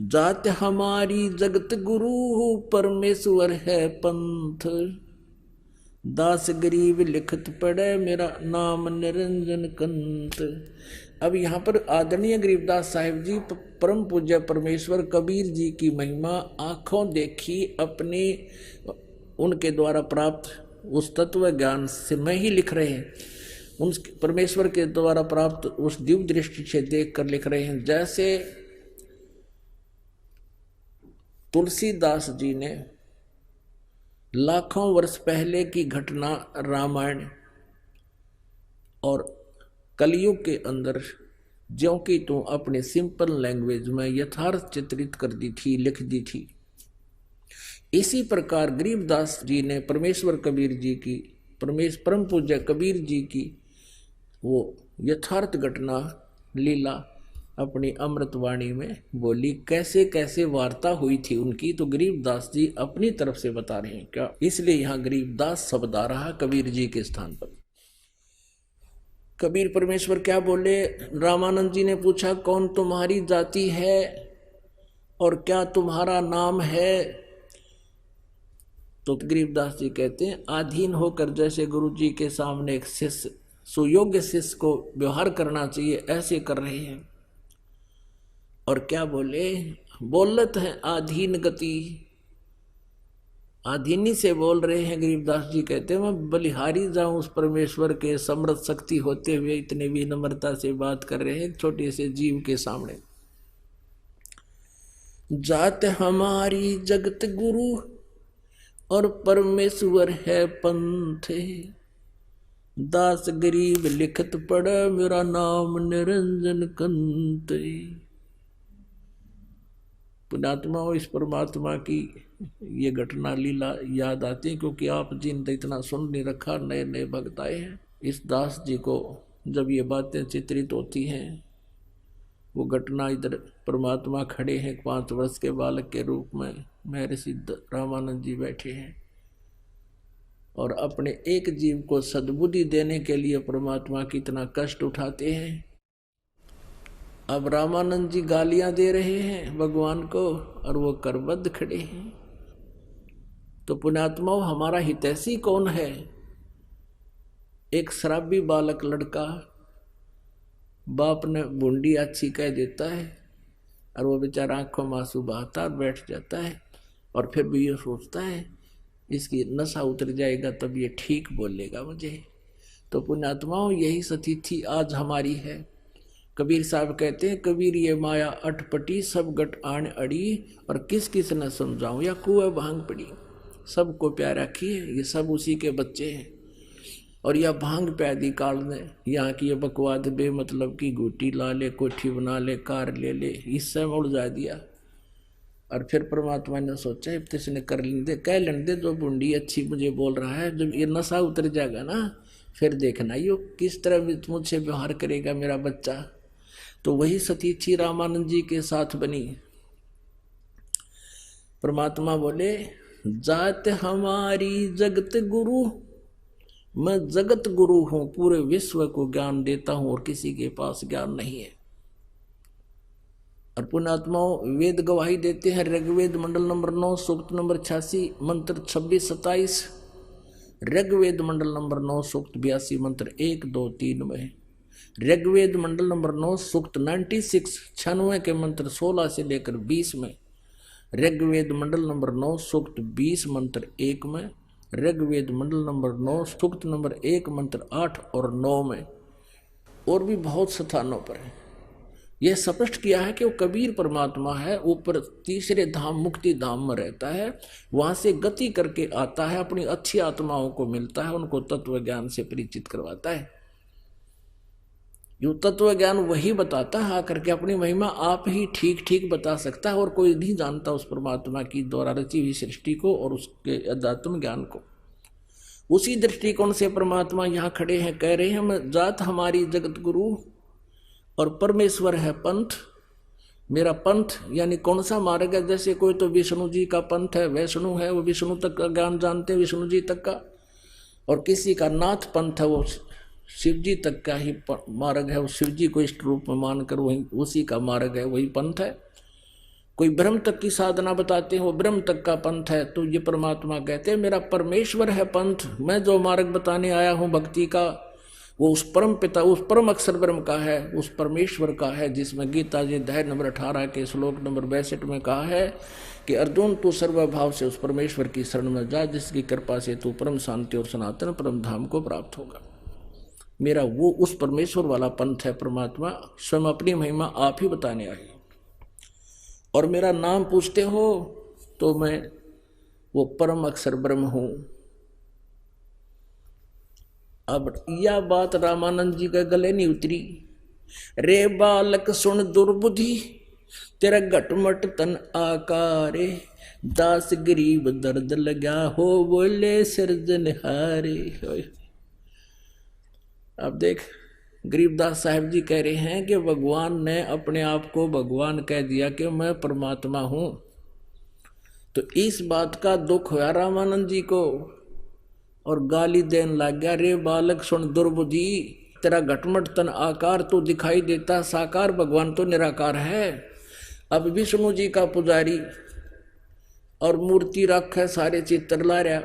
जात हमारी जगत गुरु, परमेश्वर है पंथ। दास गरीब लिखत पढ़े, मेरा नाम निरंजन कंत। अब यहाँ पर आदरणीय गरीबदास साहिब जी परम पूज्य परमेश्वर कबीर जी की महिमा आंखों देखी अपने उनके द्वारा प्राप्त उस तत्व ज्ञान से में ही लिख रहे हैं। उन परमेश्वर के द्वारा प्राप्त उस दिव्य दृष्टि से देख कर लिख रहे हैं। जैसे तुलसीदास जी ने लाखों वर्ष पहले की घटना रामायण और कलयुग के अंदर ज्यों की तो अपने सिंपल लैंग्वेज में यथार्थ चित्रित कर दी थी, लिख दी थी। इसी प्रकार गरीबदास जी ने परमेश्वर कबीर जी की परम पूज्य कबीर जी की वो यथार्थ घटना लीला अपनी अमृतवाणी में बोली। कैसे कैसे वार्ता हुई थी उनकी, तो गरीबदास जी अपनी तरफ से बता रहे हैं क्या, इसलिए यहाँ गरीबदास शब्द आ रहा कबीर जी के स्थान पर। कबीर परमेश्वर क्या बोले, रामानंद जी ने पूछा कौन तुम्हारी जाति है और क्या तुम्हारा नाम है। तो गरीबदास जी कहते हैं आधीन होकर जैसे गुरु जी के सामने एक शिष्य सुयोग्य शिष्य को व्यवहार करना चाहिए, ऐसे कर रहे हैं। और क्या बोले, बोलत है आधीन गति, आधीनी से बोल रहे हैं। गरीबदास जी कहते हैं मैं बलिहारी जाऊं उस परमेश्वर के समर्थ शक्ति होते हुए इतने विनम्रता से बात कर रहे हैं छोटे से जीव के सामने। जात हमारी जगत गुरु और परमेश्वर है पंथ। दास गरीब लिखत पढ़, मेरा नाम निरंजन कंत। पुण्यात्मा इस परमात्मा की ये घटना लीला याद आती है, क्योंकि आप जिन इतना सुन नहीं रखा, नए नए भक्त आए हैं। इस दास जी को जब ये बातें चित्रित होती हैं, वो घटना इधर परमात्मा खड़े हैं 5 वर्ष के बालक के रूप में, महर्षि रामानंद जी बैठे हैं और अपने एक जीव को सद्बुद्धि देने के लिए परमात्मा कितना कष्ट उठाते हैं। अब रामानंद जी गालियां दे रहे हैं भगवान को और वो करबद्ध खड़े हैं। तो पुण्यात्माओं हमारा हितैषी कौन है? एक शराबी बालक लड़का बाप ने बूंदी अच्छी कह देता है और वो बेचारा आंखों में आंसू बहाता और बैठ जाता है और फिर भी ये सोचता है इसकी नशा उतर जाएगा तब ये ठीक बोलेगा मुझे। तो पुण्यात्माओं यही स्थिति आज हमारी है। कबीर साहब कहते हैं कबीर ये माया अटपटी सब गट आन अड़ी और किस किस न समझाऊं या कुएं भांग पड़ी। सबको प्यारा किए, ये सब उसी के बच्चे हैं और यह भांग पैदी काल ने यहाँ की ये बकवाद बेमतलब की गुटी ला ले, कोठी बना ले, कार ले ले, इससे में उलझा दिया। और फिर परमात्मा ने सोचा इसने कर लेंदे, कह लेंदे जो बूंदी अच्छी मुझे बोल रहा है, जब ये नशा उतर जाएगा ना फिर देखना यो किस तरह मुझसे व्यवहार करेगा मेरा बच्चा। तो वही सतीथी रामानंद जी के साथ बनी। परमात्मा बोले जात हमारी जगत गुरु, मैं जगत गुरु हूं, पूरे विश्व को ज्ञान देता हूं और किसी के पास ज्ञान नहीं है। और पुण्यात्माओं वेद गवाही देते हैं। ऋग्वेद मंडल नंबर 9 सूक्त नंबर 86 मंत्र 26-27, ऋग्वेद मंडल नंबर 9 सूक्त 82 मंत्र 1, 2, 3 में, ऋग्वेद मंडल नंबर 9 सूक्त 96 96 के मंत्र 16 से लेकर 20 में, ऋग्वेद मंडल नंबर 9 सूक्त 20 मंत्र 1 में, ऋग्वेद मंडल नंबर 9 सूक्त नंबर 1 मंत्र 8 और 9 में, और भी बहुत स्थानों पर है। यह स्पष्ट किया है कि वो कबीर परमात्मा है, ऊपर तीसरे धाम मुक्ति धाम में रहता है, वहां से गति करके आता है, अपनी अच्छी आत्माओं को मिलता है, उनको तत्व ज्ञान से परिचित करवाता है। जो तत्व ज्ञान वही बताता है आकर के, अपनी महिमा आप ही ठीक ठीक बता सकता है और कोई नहीं जानता उस परमात्मा की द्वारा रची हुई सृष्टि को और उसके अध्यात्म ज्ञान को। उसी दृष्टिकोण से परमात्मा यहाँ खड़े हैं, कह रहे हैं हम जात हमारी जगत गुरु और परमेश्वर है पंथ। मेरा पंथ यानी कौन सा मार्ग है? जैसे कोई तो विष्णु जी का पंथ है, वैष्णु है, वो विष्णु तक का ज्ञान जानते हैं, विष्णु जी तक का। और किसी का नाथ पंथ है, वो शिव जी तक का ही मार्ग है, वो शिव जी को इष्ट रूप में मानकर वही उसी का मार्ग है, वही पंथ है। कोई ब्रह्म तक की साधना बताते हैं, वो ब्रह्म तक का पंथ है। तो ये परमात्मा कहते हैं मेरा परमेश्वर है पंथ। मैं जो मार्ग बताने आया हूँ भक्ति का, वो उस परम पिता, उस परम अक्षर ब्रह्म का है, उस परमेश्वर का है, जिसमें गीता जी अध्याय नंबर 18 के श्लोक नंबर 62 में कहा है कि अर्जुन तू सर्वभाव से उस परमेश्वर की शरण में जा, जिसकी कृपा से तू परम शांति और सनातन परम धाम को प्राप्त होगा। मेरा वो उस परमेश्वर वाला पंथ है। परमात्मा स्वयं अपनी महिमा आप ही बताने आए। और मेरा नाम पूछते हो तो मैं वो परम अक्षर ब्रह्म हूं। अब यह बात रामानंद जी के गले नहीं उतरी। रे बालक सुन दुर्बुद्धि, तेरा घटमट तन आकारे, दास गरीब दर्द लगा हो बोले सिरजनहारे। अब देख गरीबदास साहब जी कह रहे हैं कि भगवान ने अपने आप को भगवान कह दिया कि मैं परमात्मा हूं। तो इस बात का दुख हुआ रामानंद जी को और गाली देने लग गया। रे बालक सुन दुर्बुद्धि, तेरा घटमट तन आकार तो दिखाई देता, साकार भगवान तो निराकार है। अब विष्णु जी का पुजारी और मूर्ति रख है, सारे चित्र ला रहा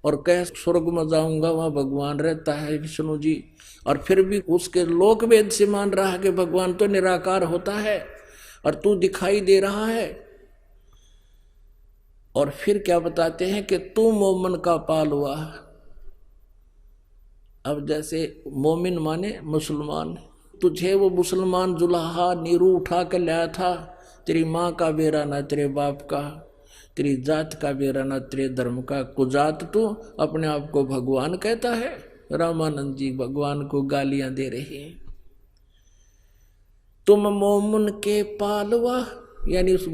और कह स्वर्ग में जाऊंगा, वहां भगवान रहता है विष्णु जी। और फिर भी उसके लोक वेद से मान रहा है कि भगवान तो निराकार होता है और तू दिखाई दे रहा है। और फिर क्या बताते हैं कि तू मोमन का पाल हुआ। अब जैसे मोमिन माने मुसलमान, तुझे वो मुसलमान जुलाहा नीरू उठा कर लाया था। तेरी माँ का बेरा ना तेरे बाप का, तेरी जात का बेरा ना तेरे धर्म का, कुजात तू अपने आप को भगवान कहता है। रामानंद जी भगवान को गालियां दे रहे हैं। तुम मोमन के पालवा, यानी उस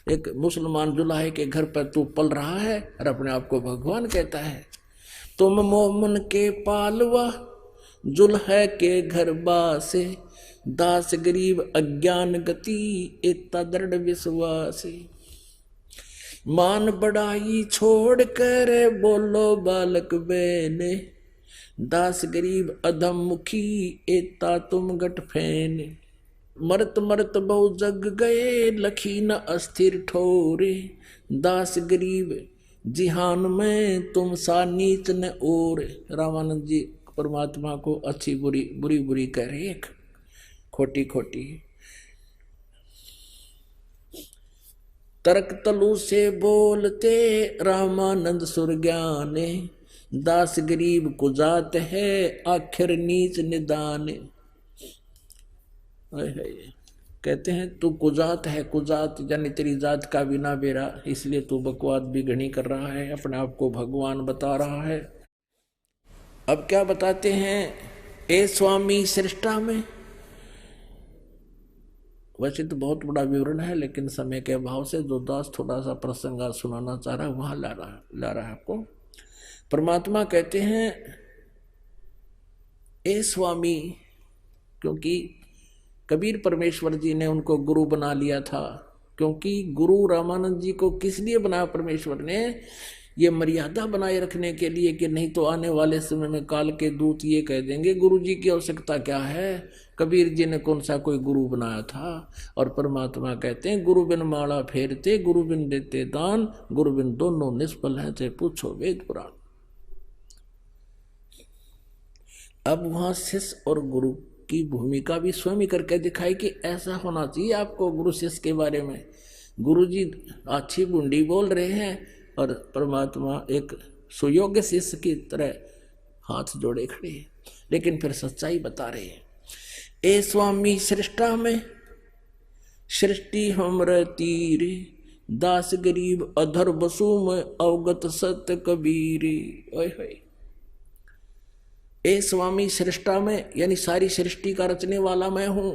एक मुसलमान जुलाहे के घर पर तू पल रहा है और अपने आप को भगवान कहता है। तुम मोमन के पालवा, जुल्हे के घर बासे, दास गरीब अज्ञान गति, इतना दृढ़ विश्वास। मान बढ़ाई छोड़ कर बोलो बालक बेने, दास गरीब अधम मुखी, एता तुम गट फैन। मरत मरत बहु जग गए, लखी न अस्थिर ठोरे, दास गरीब जिहान में तुम सा नीच न ओर। रामानंद जी परमात्मा को अच्छी बुरी बुरी बुरी कह रहे, खोटी खोटी। तर्क तलु से बोलते रामानंद सुर ज्ञाने, दास गरीब कुजात है आखिर नीच निदान। कहते हैं तू कुजात है, कुजात यानी तेरी जात का बिना बेरा, इसलिए तू बकवाद भी घनी कर रहा है, अपने आप को भगवान बता रहा है। अब क्या बताते हैं, ए स्वामी सृष्टा में। वैसे तो बहुत बड़ा विवरण है, लेकिन समय के अभाव से जो दास थोड़ा सा प्रसंग सुनाना चाह रहा है वहां ला रहा है आपको। परमात्मा कहते हैं ए स्वामी, क्योंकि कबीर परमेश्वर जी ने उनको गुरु बना लिया था। क्योंकि गुरु रामानंद जी को किस लिए बनाया परमेश्वर ने, ये मर्यादा बनाए रखने के लिए कि नहीं तो आने वाले समय में काल के दूत ये कह देंगे गुरु जी की आवश्यकता क्या है, कबीर जी ने कौन सा कोई गुरु बनाया था। और परमात्मा कहते हैं गुरु बिन माला फेरते, गुरु बिन देते दान, गुरु बिन दोनों निष्फल हैं, चाहे पूछो वेद पुराण। अब वहां शिष्य और गुरु की भूमिका भी स्वयं ही करके दिखाई कि ऐसा होना चाहिए आपको गुरु शिष्य के बारे में। गुरु जी अच्छी बूंदी बोल रहे हैं और परमात्मा एक सुयोग्य शिष्य की तरह हाथ जोड़े खड़े हैं, लेकिन फिर सच्चाई बता रहे हैं। ए स्वामी सृष्टा में सृष्टि हमरे तीर, दास गरीब अधर बसु में अवगत सत्य कबीर। ओए होए, ए स्वामी सृष्टा में यानी सारी सृष्टि का रचने वाला मैं हूं,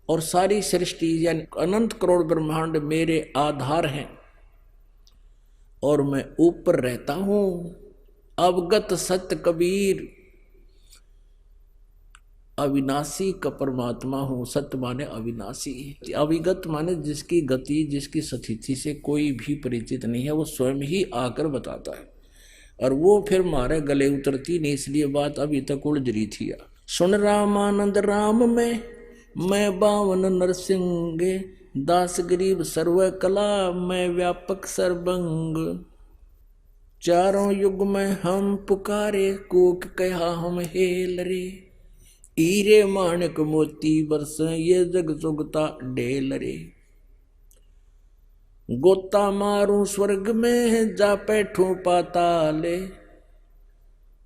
और सारी सृष्टि यानी अनंत करोड़ ब्रह्मांड मेरे आधार हैं। और मैं ऊपर रहता हूं। अवगत सत्य कबीर, अविनाशी का परमात्मा हूं। सत्य माने अविनाशी, अविगत माने जिसकी गति जिसकी स्थिति से कोई भी परिचित नहीं है, वो स्वयं ही आकर बताता है। और वो फिर मारे गले उतरती नहीं, इसलिए बात अभी तक उलझ रही थी। सुन रामानंद राम में मैं बावन नरसिंह, दास गरीब सर्व कला मैं व्यापक सर्वंग। चारों युग में हम पुकारे, कूक कहा हम हेल रे। हीरे माणक मोती बरस ये जग जुगता ढेल रे। गोता मारूं स्वर्ग में जा बैठूं पाताले,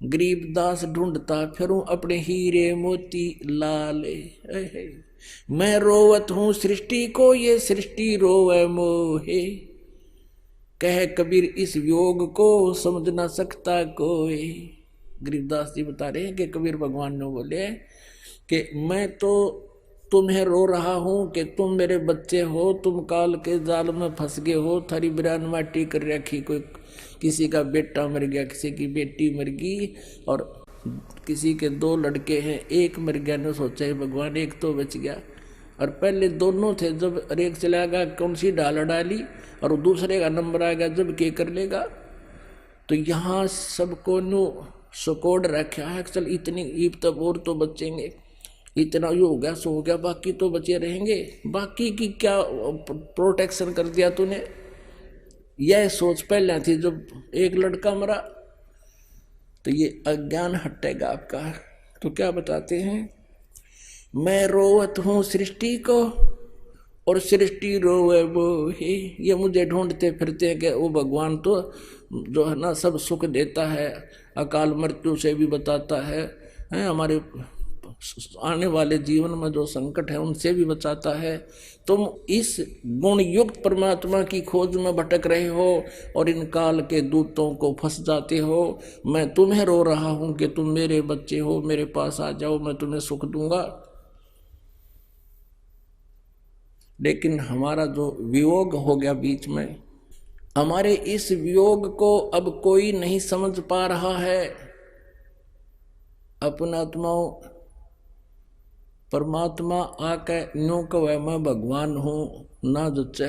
गरीबदास ढूंढता फिरूं अपने हीरे मोती लाले। मैं रोवत हूं सृष्टि को ये सृष्टि रोवे मोहे, कह कबीर इस वियोग को समझ ना सकता कोई। गरीबदास जी बता रहे हैं कि कबीर भगवान ने बोले कि मैं तो तुम्हें रो रहा हूं कि तुम मेरे बच्चे हो, तुम काल के जाल में फंस गए हो। थारी बिरान माटी कर रखी, कोई किसी का बेटा मर गया, किसी की बेटी मर गई, और किसी के 2 लड़के हैं, एक मर गया। ने सोचा भगवान एक तो बच गया, और पहले दोनों थे। जब एक चला गया कौन सी डाल डाली, और दूसरे का नंबर आ गया जब के कर लेगा। तो यहाँ सबको नो सकोड़ रखा है, चल इतनी ईब तब और तो बचेंगे, इतना ये हो गया सो हो गया, बाकी तो बचे रहेंगे। बाकी की क्या प्रोटेक्शन कर दिया तूने, यह सोच पहले थी। जब एक लड़का मरा तो ये अज्ञान हटेगा आपका। तो क्या बताते हैं, मैं रोवत हूँ सृष्टि को और सृष्टि रोवे मोहे। ये मुझे ढूंढते फिरते हैं कि वो भगवान तो जो है ना सब सुख देता है, अकाल मृत्यु से भी बताता है, हमारे आने वाले जीवन में जो संकट है उनसे भी बचाता है। तुम इस गुण युक्त परमात्मा की खोज में भटक रहे हो और इन काल के दूतों को फंस जाते हो। मैं तुम्हें रो रहा हूं कि तुम मेरे बच्चे हो, मेरे पास आ जाओ, मैं तुम्हें सुख दूंगा। लेकिन हमारा जो वियोग हो गया बीच में, हमारे इस वियोग को अब कोई नहीं समझ पा रहा है। अपना आत्माओं परमात्मा आके न्यू कहे मैं भगवान हूँ ना जचे,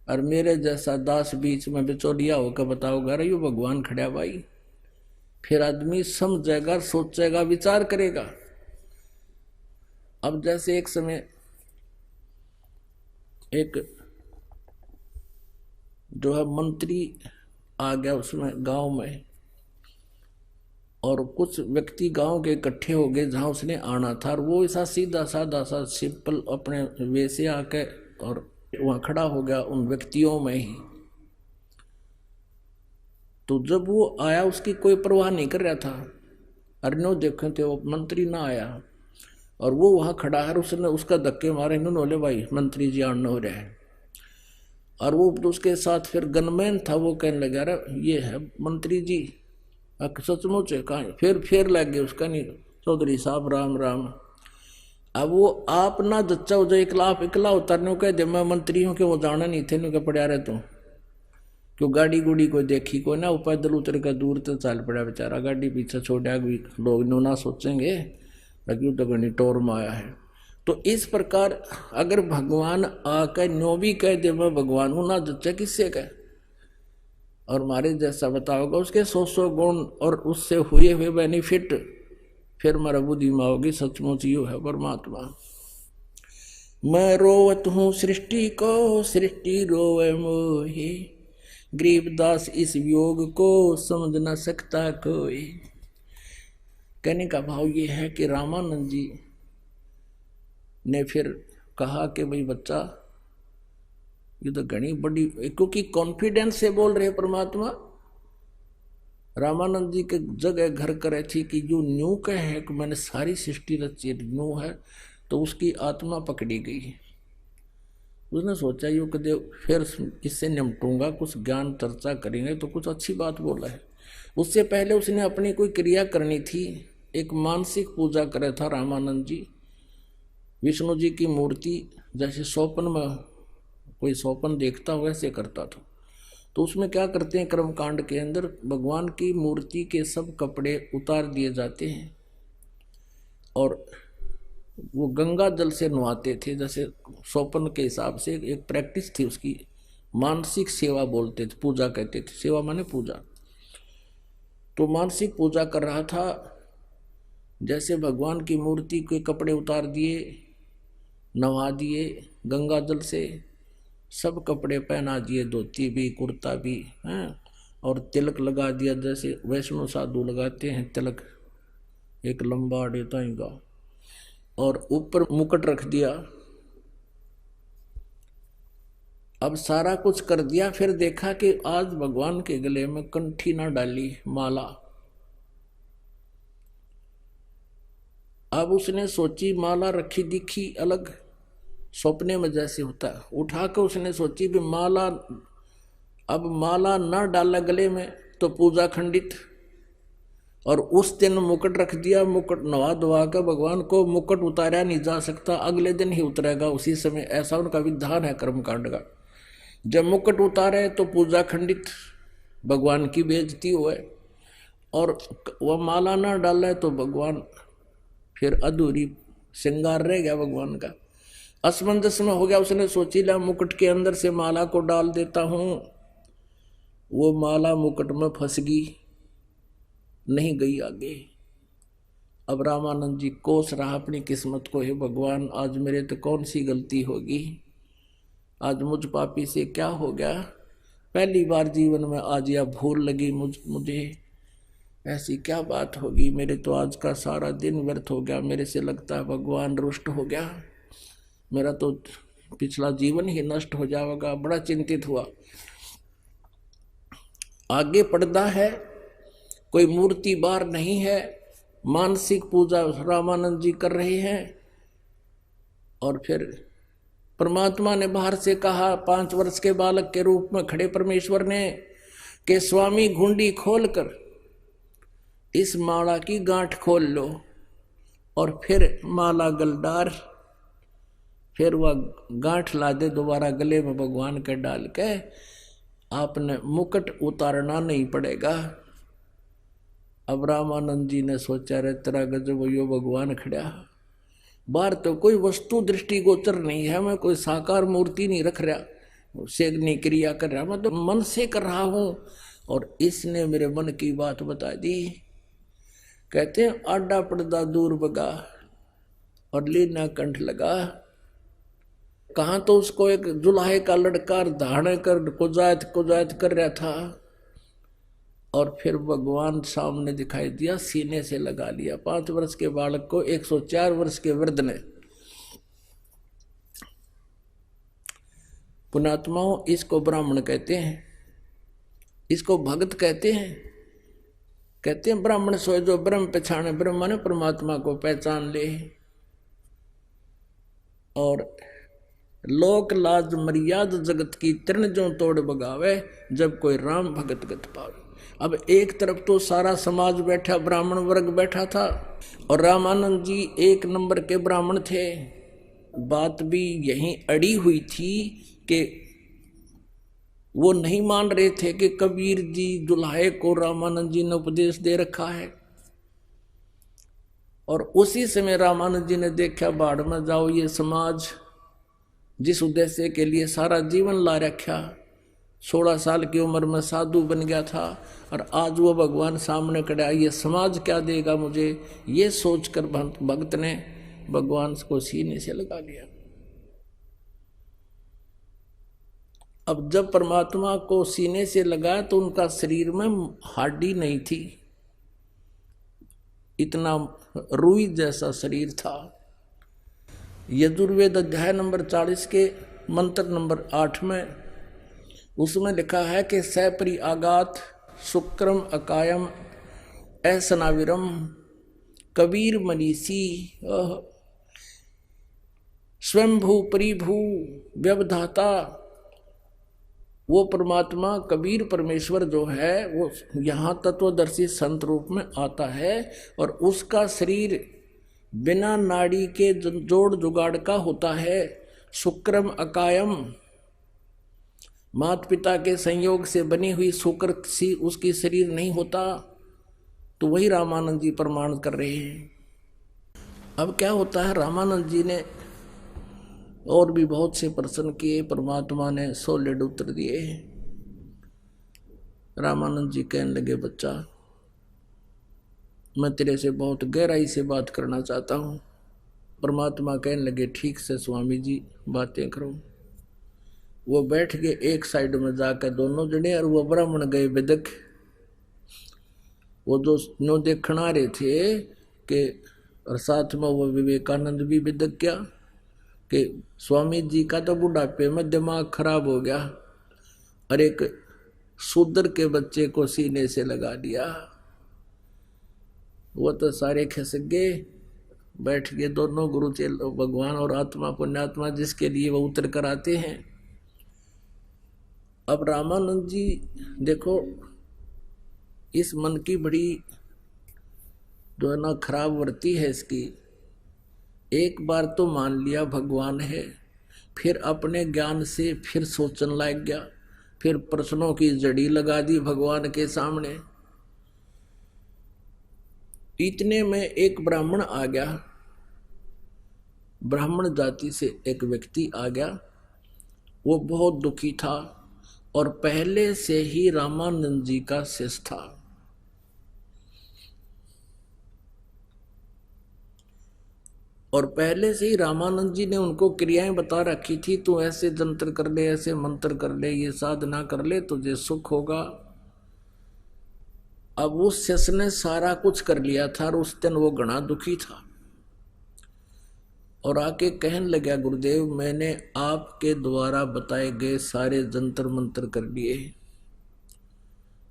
और मेरे जैसा दास बीच में बिचौलिया होकर बताओगा अरे यो भगवान खड़ा भाई। फिर आदमी समझेगा, सोचेगा, विचार करेगा। अब जैसे एक समय एक जो है मंत्री आ गया उसमें गांव में, और कुछ व्यक्ति गांव के इकट्ठे हो गए जहां उसने आना था, और वो ऐसा सीधा साधा सा सिंपल अपने वे से आके और वहां खड़ा हो गया उन व्यक्तियों में ही। तो जब वो आया उसकी कोई परवाह नहीं कर रहा था, अरनो देखे थे वो मंत्री ना आया और वो वहां खड़ा है, उसने उसका धक्के मारे, इन्होंने बोले भाई मंत्री जी आना हो रहा है। और वो उसके साथ फिर गनमैन था, वो कहने लगा अरे ये है मंत्री जी, सचमुच है कहाँ, फिर लग गए उसका नहीं चौधरी साहब राम राम। अब वो आप ना जच्चा हो जाए इकला उतरने कह दे मैं मंत्री हूँ कि वो जाना नहीं थे नु के पड़ा रहे तो क्यों गाड़ी गुड़ी कोई देखी कोई ना, वो पैदल उतर कर दूर तो चल पड़ा बेचारा, गाड़ी पीछे छोड़ा लोग नो ना सोचेंगे क्यों तो गणी टोर में आया है। तो इस प्रकार अगर भगवान आकर नो भी कह दे मैं भगवान हूँ ना जच्चा किससे कह, और हमारे जैसा बताओगा उसके 100 गुण और उससे हुए हुए बेनिफिट, फिर हमारा बुद्धि में होगी सचमुच यू है परमात्मा। मैं रोवत हूँ सृष्टि को सृष्टि रोवे मोहे, गरीबदास इस वियोग को समझ न सकता कोई। कहने का भाव ये है कि रामानंद जी ने फिर कहा कि भाई बच्चा ये तो घनी बड़ी, क्योंकि कॉन्फिडेंस से बोल रहे परमात्मा। रामानंद जी के जगह घर करे थी कि जो न्यू का है कि मैंने सारी सृष्टि रची न्यू है, तो उसकी आत्मा पकड़ी गई। उसने सोचा यो कदे फिर इससे निपटूंगा, कुछ ज्ञान चर्चा करेंगे तो कुछ अच्छी बात बोला है। उससे पहले उसने अपनी कोई क्रिया करनी थी, एक मानसिक पूजा करे था रामानंद जी। विष्णु जी की मूर्ति जैसे स्वप्न में कोई स्वप्न देखता हो वैसे करता था, तो उसमें क्या करते हैं, कर्मकांड के अंदर भगवान की मूर्ति के सब कपड़े उतार दिए जाते हैं और वो गंगा जल से नहाते थे। जैसे सोपन के हिसाब से एक प्रैक्टिस थी उसकी, मानसिक सेवा बोलते थे, पूजा कहते थे, सेवा माने पूजा। तो मानसिक पूजा कर रहा था, जैसे भगवान की मूर्ति के कपड़े उतार दिए, नहा दिए गंगा जल से, सब कपड़े पहना दिए, धोती भी कुर्ता भी हैं, और तिलक लगा दिया जैसे वैष्णव साधु लगाते हैं तिलक, एक लंबा डेताई का, और ऊपर मुकुट रख दिया। अब सारा कुछ कर दिया, फिर देखा कि आज भगवान के गले में कंठी ना डाली माला। अब उसने सोची, माला रखी दिखी अलग, सपने में जैसे होता है, उठा कर उसने सोची भी माला, अब माला ना डाला गले में तो पूजा खंडित। और उस दिन मुकुट रख दिया, मुकुट नवा धवा कर भगवान को मुकुट उतारा नहीं जा सकता, अगले दिन ही उतरेगा उसी समय, ऐसा उनका विधान है कर्मकांड का। जब मुकुट उतारे तो पूजा खंडित, भगवान की बेइज्जती हुए, और वह माला ना डाले तो भगवान फिर अधूरी श्रृंगार रह गया भगवान का। असमंजस में हो गया, उसने सोची ला मुकुट के अंदर से माला को डाल देता हूं। वो माला मुकुट में फंस गई, नहीं गई आगे। अब रामानंद जी कोस रहा अपनी किस्मत को, हे भगवान आज मेरे तो कौन सी गलती होगी, आज मुझ पापी से क्या हो गया, पहली बार जीवन में आज यह भूल लगी मुझे, ऐसी क्या बात होगी, मेरे तो आज का सारा दिन व्यर्थ हो गया, मेरे से लगता है भगवान रुष्ट हो गया, मेरा तो पिछला जीवन ही नष्ट हो जाएगा। बड़ा चिंतित हुआ। आगे पर्दा है, कोई मूर्ति बार नहीं है, मानसिक पूजा रामानंद जी कर रहे हैं। और फिर परमात्मा ने बाहर से कहा, 5 वर्ष के बालक के रूप में खड़े परमेश्वर ने, कि स्वामी घुंडी खोलकर इस माला की गांठ खोल लो और फिर माला गलदार, फिर वह गांठ ला दे दोबारा गले में भगवान के डाल के, आपने मुकुट उतारना नहीं पड़ेगा। अब रामानंद जी ने सोचा, रे तेरा गजब यो भगवान खड़ा, बाहर तो कोई वस्तु दृष्टि गोचर नहीं है, मैं कोई साकार मूर्ति नहीं रख रहा, सेगनी क्रिया कर रहा, मैं तो मन से कर रहा हूं। और इसने मेरे मन की बात बता दी। कहते हैं आडा पर्दा दूर भगा और लीना कंठ लगा। कहाँ तो उसको एक जुलाहे का लड़का धारण कर कुजायत कर रहा था, और फिर भगवान सामने दिखाई दिया, सीने से लगा लिया। 5 वर्ष के बालक को 104 वर्ष के वृद्ध ने। पुण्यात्माओं, इसको ब्राह्मण कहते हैं, इसको भगत कहते हैं। कहते हैं ब्राह्मण सोए जो ब्रह्म पहचाने, ब्रह्म ने परमात्मा को पहचान ले। और लोक लाज मर्याद जगत की तृण जो तोड़ बगावे, जब कोई राम भगत गत पावे। अब एक तरफ तो सारा समाज बैठा, ब्राह्मण वर्ग बैठा था, और रामानंद जी 1 नंबर के ब्राह्मण थे। बात भी यहीं अड़ी हुई थी कि वो नहीं मान रहे थे कि कबीर जी दुल्हाए को रामानंद जी ने उपदेश दे रखा है। और उसी समय रामानंद जी ने देखा, बाढ़ में जाओ, ये समाज जिस उद्देश्य के लिए सारा जीवन ला रखा, 16 साल की उम्र में साधु बन गया था, और आज वो भगवान सामने खड़ा, ये समाज क्या देगा मुझे, ये सोचकर भक्त ने भगवान को सीने से लगा लिया। अब जब परमात्मा को सीने से लगाया तो उनका शरीर में हड्डी नहीं थी, इतना रुई जैसा शरीर था। यजुर्वेद अध्याय नंबर 40 के मंत्र नंबर 8 में उसमें लिखा है कि सैपरि आगात शुक्रम अकायम ऐसनाविरम कबीर मनीषी स्वयंभू परिभू व्यवधाता। वो परमात्मा कबीर परमेश्वर जो है वो यहाँ तत्वदर्शी संत रूप में आता है, और उसका शरीर बिना नाड़ी के जोड़ जुगाड़ का होता है। शुक्रम अकायम, माता पिता के संयोग से बनी हुई शुक्र सी उसकी शरीर नहीं होता, तो वही रामानंद जी प्रमाण कर रहे हैं। अब क्या होता है, रामानंद जी ने और भी बहुत से प्रश्न किए, परमात्मा ने सॉलिड उत्तर दिए। रामानंद जी कहने लगे, बच्चा मैं तेरे से बहुत गहराई से बात करना चाहता हूँ। परमात्मा कहने लगे, ठीक से स्वामी जी बातें करो। वो बैठ गए एक साइड में जाकर दोनों जने, और वो ब्राह्मण गए विदक। वो दोनों देखना रहे थे कि, और साथ में वो विवेकानंद भी विदक क्या कि स्वामी जी का तो बुढ़ापे में दिमाग खराब हो गया, और एक शूद्र के बच्चे को सीने से लगा दिया। वो तो सारे खिसक गए, बैठ गए दोनों गुरु चेलो, भगवान और आत्मा पुण्यात्मा जिसके लिए वो उतर कर आते हैं। अब रामानंद जी देखो, इस मन की बड़ी जो है ना खराब वृत्ति है इसकी। एक बार तो मान लिया भगवान है, फिर अपने ज्ञान से फिर सोचने लग गया, फिर प्रश्नों की जड़ी लगा दी भगवान के सामने। इतने में एक ब्राह्मण आ गया, ब्राह्मण जाति से एक व्यक्ति आ गया। वो बहुत दुखी था और पहले से ही रामानंद जी का शिष्य था। और पहले से ही रामानंद जी ने उनको क्रियाएं बता रखी थी, तू ऐसे जंतर कर ले, ऐसे मंत्र कर ले, ये साधना कर ले, तुझे सुख होगा। अब उस शिष्य ने सारा कुछ कर लिया था और उस दिन वो घना दुखी था और आके कहने लगा, गुरुदेव मैंने आपके द्वारा बताए गए सारे जंतर मंत्र कर लिए,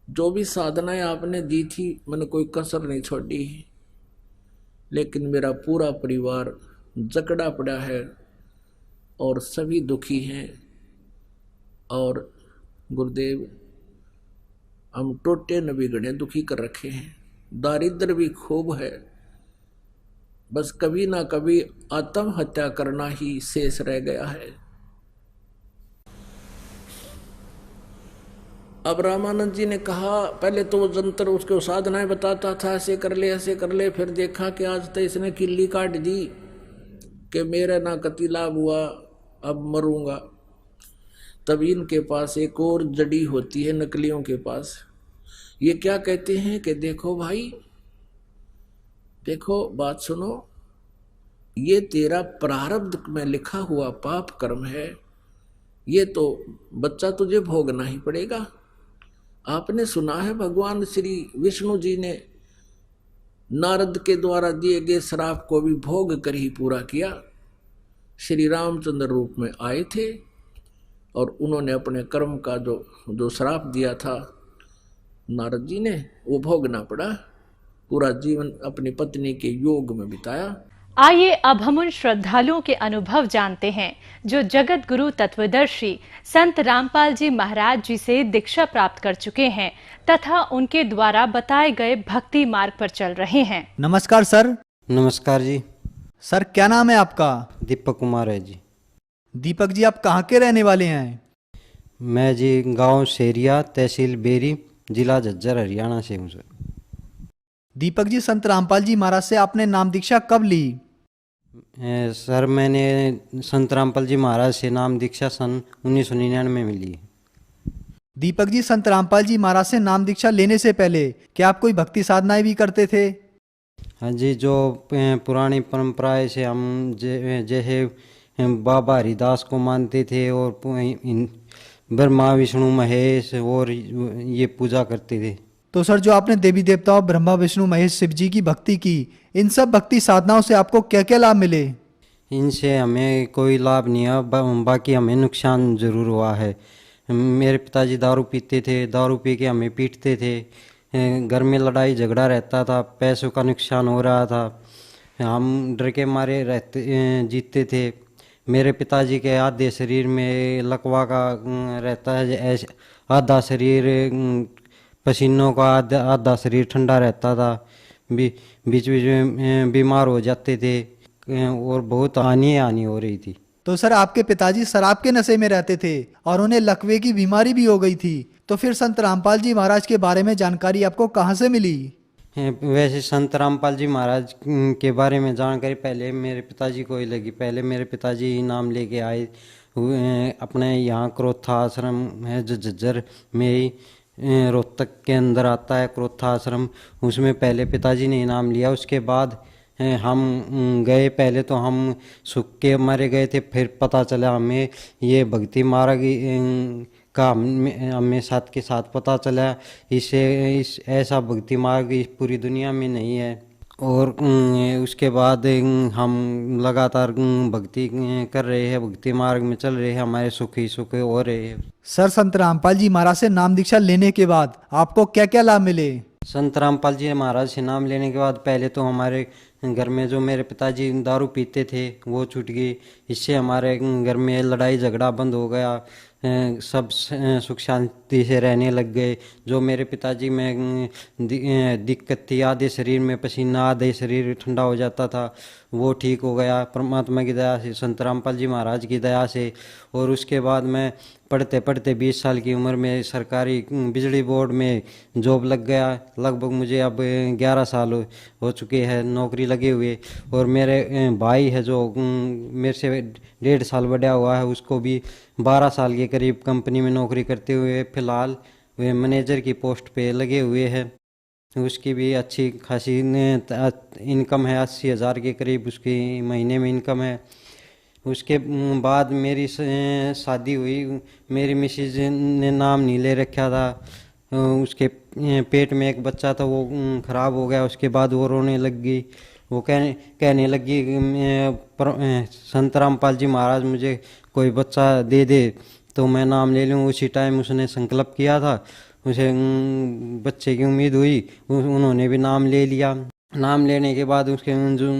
जो भी साधनाएं आपने दी थी मैंने कोई कसर नहीं छोड़ी, लेकिन मेरा पूरा परिवार जकड़ा पड़ा है और सभी दुखी हैं। और गुरुदेव हम टोटे न भी गणे दुखी कर रखे हैं, दारिद्र भी खूब है, बस कभी ना कभी आत्महत्या करना ही शेष रह गया है। अब रामानंद जी ने कहा, पहले तो वो जंतर उसको साधनाएं बताता था, ऐसे कर ले ऐसे कर ले, फिर देखा कि आज तो इसने किल्ली काट दी कि मेरा ना कति लाभ हुआ, अब मरूंगा। तब इनके पास एक और जड़ी होती है नकलियों के पास, ये क्या कहते हैं कि देखो भाई, देखो बात सुनो, ये तेरा प्रारब्ध में लिखा हुआ पाप कर्म है, ये तो बच्चा तुझे भोगना ही पड़ेगा। आपने सुना है भगवान श्री विष्णु जी ने नारद के द्वारा दिए गए श्राप को भी भोग कर ही पूरा किया। श्री रामचंद्र रूप में आए थे और उन्होंने अपने कर्म का जो श्राप दिया था नारद जी ने, वो भोगना पड़ा। पूरा जीवन अपनी पत्नी के योग में बिताया। आइए अब हम उन श्रद्धालुओं के अनुभव जानते हैं जो जगत गुरु तत्वदर्शी संत रामपाल जी महाराज जी से दीक्षा प्राप्त कर चुके हैं तथा उनके द्वारा बताए गए भक्ति मार्ग पर चल रहे हैं। नमस्कार सर। नमस्कार जी। सर क्या नाम है आपका? दीपक कुमार है जी। दीपक जी आप कहाँ के रहने वाले हैं? मैं जी गांव शेरिया, तहसील बेरी, जिला झज्जर, हरियाणा से हूँ सर। दीपक जी संत रामपाल जी महाराज से आपने नाम दीक्षा कब ली? सर मैंने संत रामपाल जी महाराज से नाम दीक्षा सन 1999 में ली है। दीपक जी संत रामपाल जी महाराज से नाम दीक्षा लेने से पहले क्या आप कोई भक्ति साधनाएं भी करते थे? हाँ जी, जो पुरानी परंपराएं से हम जैसे बाबा हरिदास को मानते थे और ब्रह्मा विष्णु महेश और ये पूजा करते थे। तो सर जो आपने देवी देवताओं ब्रह्मा विष्णु महेश शिव जी की भक्ति की, इन सब भक्ति साधनाओं से आपको क्या क्या लाभ मिले? इनसे हमें कोई लाभ नहीं है, बाकी हमें नुकसान जरूर हुआ है। मेरे पिताजी दारू पीते थे, दारू पी के हमें पीटते थे, घर में लड़ाई झगड़ा रहता था, पैसों का नुकसान हो रहा था, हम डर के मारे जीतते थे। मेरे पिताजी के आधे शरीर में लकवा का रहता है, आधा शरीर पसीनों का, आधा शरीर ठंडा रहता था, बीच बीच में बीमार हो जाते थे और बहुत हानि हो रही थी। तो सर आपके पिताजी शराब के नशे में रहते थे और उन्हें लकवे की बीमारी भी हो गई थी, तो फिर संत रामपाल जी महाराज के बारे में जानकारी आपको कहाँ से मिली? वैसे संत रामपाल जी महाराज के बारे में जानकारी पहले मेरे पिताजी को ही लगी। पहले मेरे पिताजी ही नाम लेके आए हुए अपने यहाँ क्रोथा आश्रम है जो झज्जर में ही रोहतक के अंदर आता है क्रोथा आश्रम, उसमें पहले पिताजी ने नाम लिया। उसके बाद हम गए, पहले तो हम सुख के मारे गए थे, फिर पता चला हमें ये भक्ति मार्ग का हमें साथ के साथ पता चला इस ऐसा भक्ति मार्ग इस पूरी दुनिया में नहीं है। और उसके बाद हम लगातार भक्ति कर रहे हैं, भक्ति मार्ग में चल रहे हैं, हमारे सुख ही सुख हो रहे हैं। सर संत रामपाल जी महाराज से नाम दीक्षा लेने के बाद आपको क्या क्या लाभ मिले? संत रामपाल जी महाराज से नाम लेने के बाद पहले तो हमारे घर में जो मेरे पिताजी दारू पीते थे वो छूट गई। इससे हमारे घर में लड़ाई झगड़ा बंद हो गया, सब सुख शांति से रहने लग गए। जो मेरे पिताजी में दिक्कत थी, आधे शरीर में पसीना आधे शरीर ठंडा हो जाता था, वो ठीक हो गया परमात्मा की दया से, संत रामपाल जी महाराज की दया से। और उसके बाद मैं पढ़ते पढ़ते 20 साल की उम्र में सरकारी बिजली बोर्ड में जॉब लग गया। लगभग मुझे अब 11 साल हो चुके हैं नौकरी लगे हुए। और मेरे भाई है जो मेरे से 1.5 साल बड़ा हुआ है, उसको भी 12 साल के करीब कंपनी में नौकरी करते हुए फिलहाल वे मैनेजर की पोस्ट पे लगे हुए हैं। उसकी भी अच्छी खासी इनकम है, 80,000 के करीब उसकी महीने में इनकम है। उसके बाद मेरी शादी हुई, मेरी मिसेज ने नाम नहीं ले रखा था, उसके पेट में एक बच्चा था वो ख़राब हो गया। उसके बाद वो रोने लग गई, वो कहने लगी संत रामपाल जी महाराज मुझे कोई बच्चा दे दे तो मैं नाम ले लूँ। उसी टाइम उसने संकल्प किया था, उसे बच्चे की उम्मीद हुई, उन्होंने भी नाम ले लिया। नाम लेने के बाद उसके जो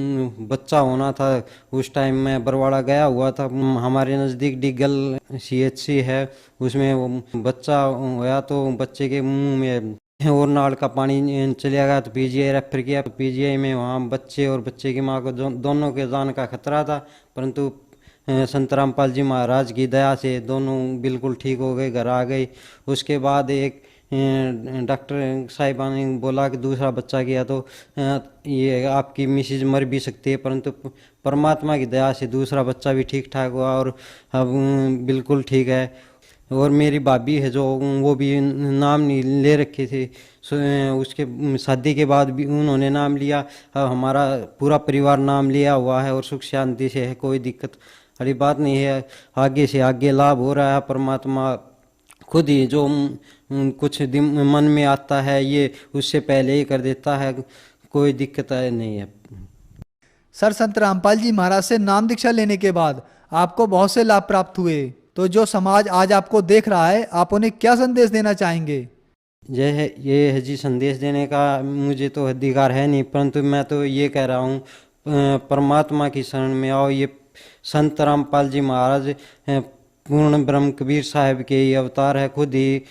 बच्चा होना था उस टाइम मैं बरवाड़ा गया हुआ था, हमारे नज़दीक डिगल CHC है, उसमें वो बच्चा होया तो बच्चे के मुंह में और नाड़ का पानी चला गया तो PGI रेफर किया। PGI में वहाँ बच्चे और बच्चे की माँ को दोनों के जान का खतरा था, परंतु संत रामपाल जी महाराज की दया से दोनों बिल्कुल ठीक हो गए, घर आ गए। उसके बाद एक डॉक्टर साहिबा ने बोला कि दूसरा बच्चा किया तो ये आपकी मिसेज मर भी सकती है, परंतु परमात्मा की दया से दूसरा बच्चा भी ठीक ठाक हुआ और अब बिल्कुल ठीक है। और मेरी भाभी है जो वो भी नाम नहीं ले रखे थे, उसके शादी के बाद भी उन्होंने नाम लिया। अब हमारा पूरा परिवार नाम लिया हुआ है और सुख शांति से है, कोई दिक्कत वाली बात नहीं है। आगे से आगे लाभ हो रहा है, परमात्मा खुद ही जो कुछ मन में आता है ये उससे पहले ही कर देता है, कोई दिक्कत नहीं है। सर संत रामपाल जी महाराज से नाम दीक्षा लेने के बाद आपको बहुत से लाभ प्राप्त हुए, तो जो समाज आज आपको देख रहा है आप उन्हें क्या संदेश देना चाहेंगे? ये है जी, संदेश देने का मुझे तो अधिकार है नहीं, परंतु मैं तो ये कह रहा हूँ परमात्मा की शरण में आओ। ये संत रामपाल जी महाराज पूर्ण ब्रह्म कबीर साहब के ये अवतार है, खुद ही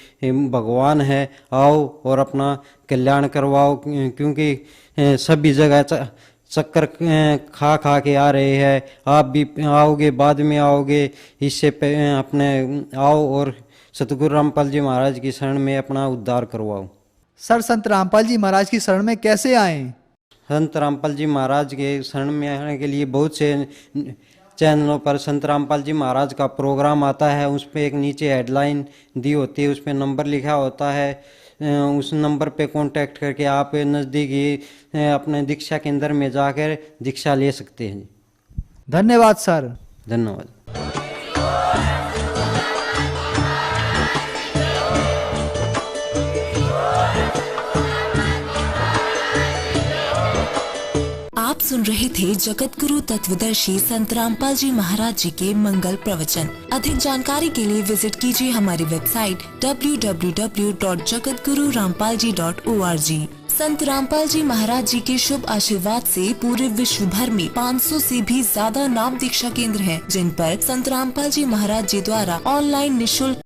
भगवान है। आओ और अपना कल्याण करवाओ, क्योंकि सभी जगह चक्कर खा खा के आ रहे हैं। आप भी आओगे, बाद में आओगे, इससे अपने आओ और सतगुरु रामपाल जी महाराज की शरण में अपना उद्धार करवाओ। सर संत रामपाल जी महाराज की शरण में कैसे आए? संत रामपाल जी महाराज के शरण में आने के लिए बहुत से चैनलों पर संत रामपाल जी महाराज का प्रोग्राम आता है, उस पर एक नीचे हेडलाइन दी होती है, उस पर नंबर लिखा होता है। उस नंबर पे कांटेक्ट करके आप नज़दीकी अपने दीक्षा केंद्र में जाकर दीक्षा ले सकते हैं। धन्यवाद सर। धन्यवाद। आप सुन रहे थे जगत गुरु तत्वदर्शी संत रामपाल जी महाराज जी के मंगल प्रवचन। अधिक जानकारी के लिए विजिट कीजिए हमारी वेबसाइट www.jagatgururampalji.org। संत रामपाल जी महाराज जी के शुभ आशीर्वाद से पूरे विश्व भर में 500 से भी ज्यादा नाम दीक्षा केंद्र हैं, जिन पर संत रामपाल जी महाराज जी द्वारा ऑनलाइन निःशुल्क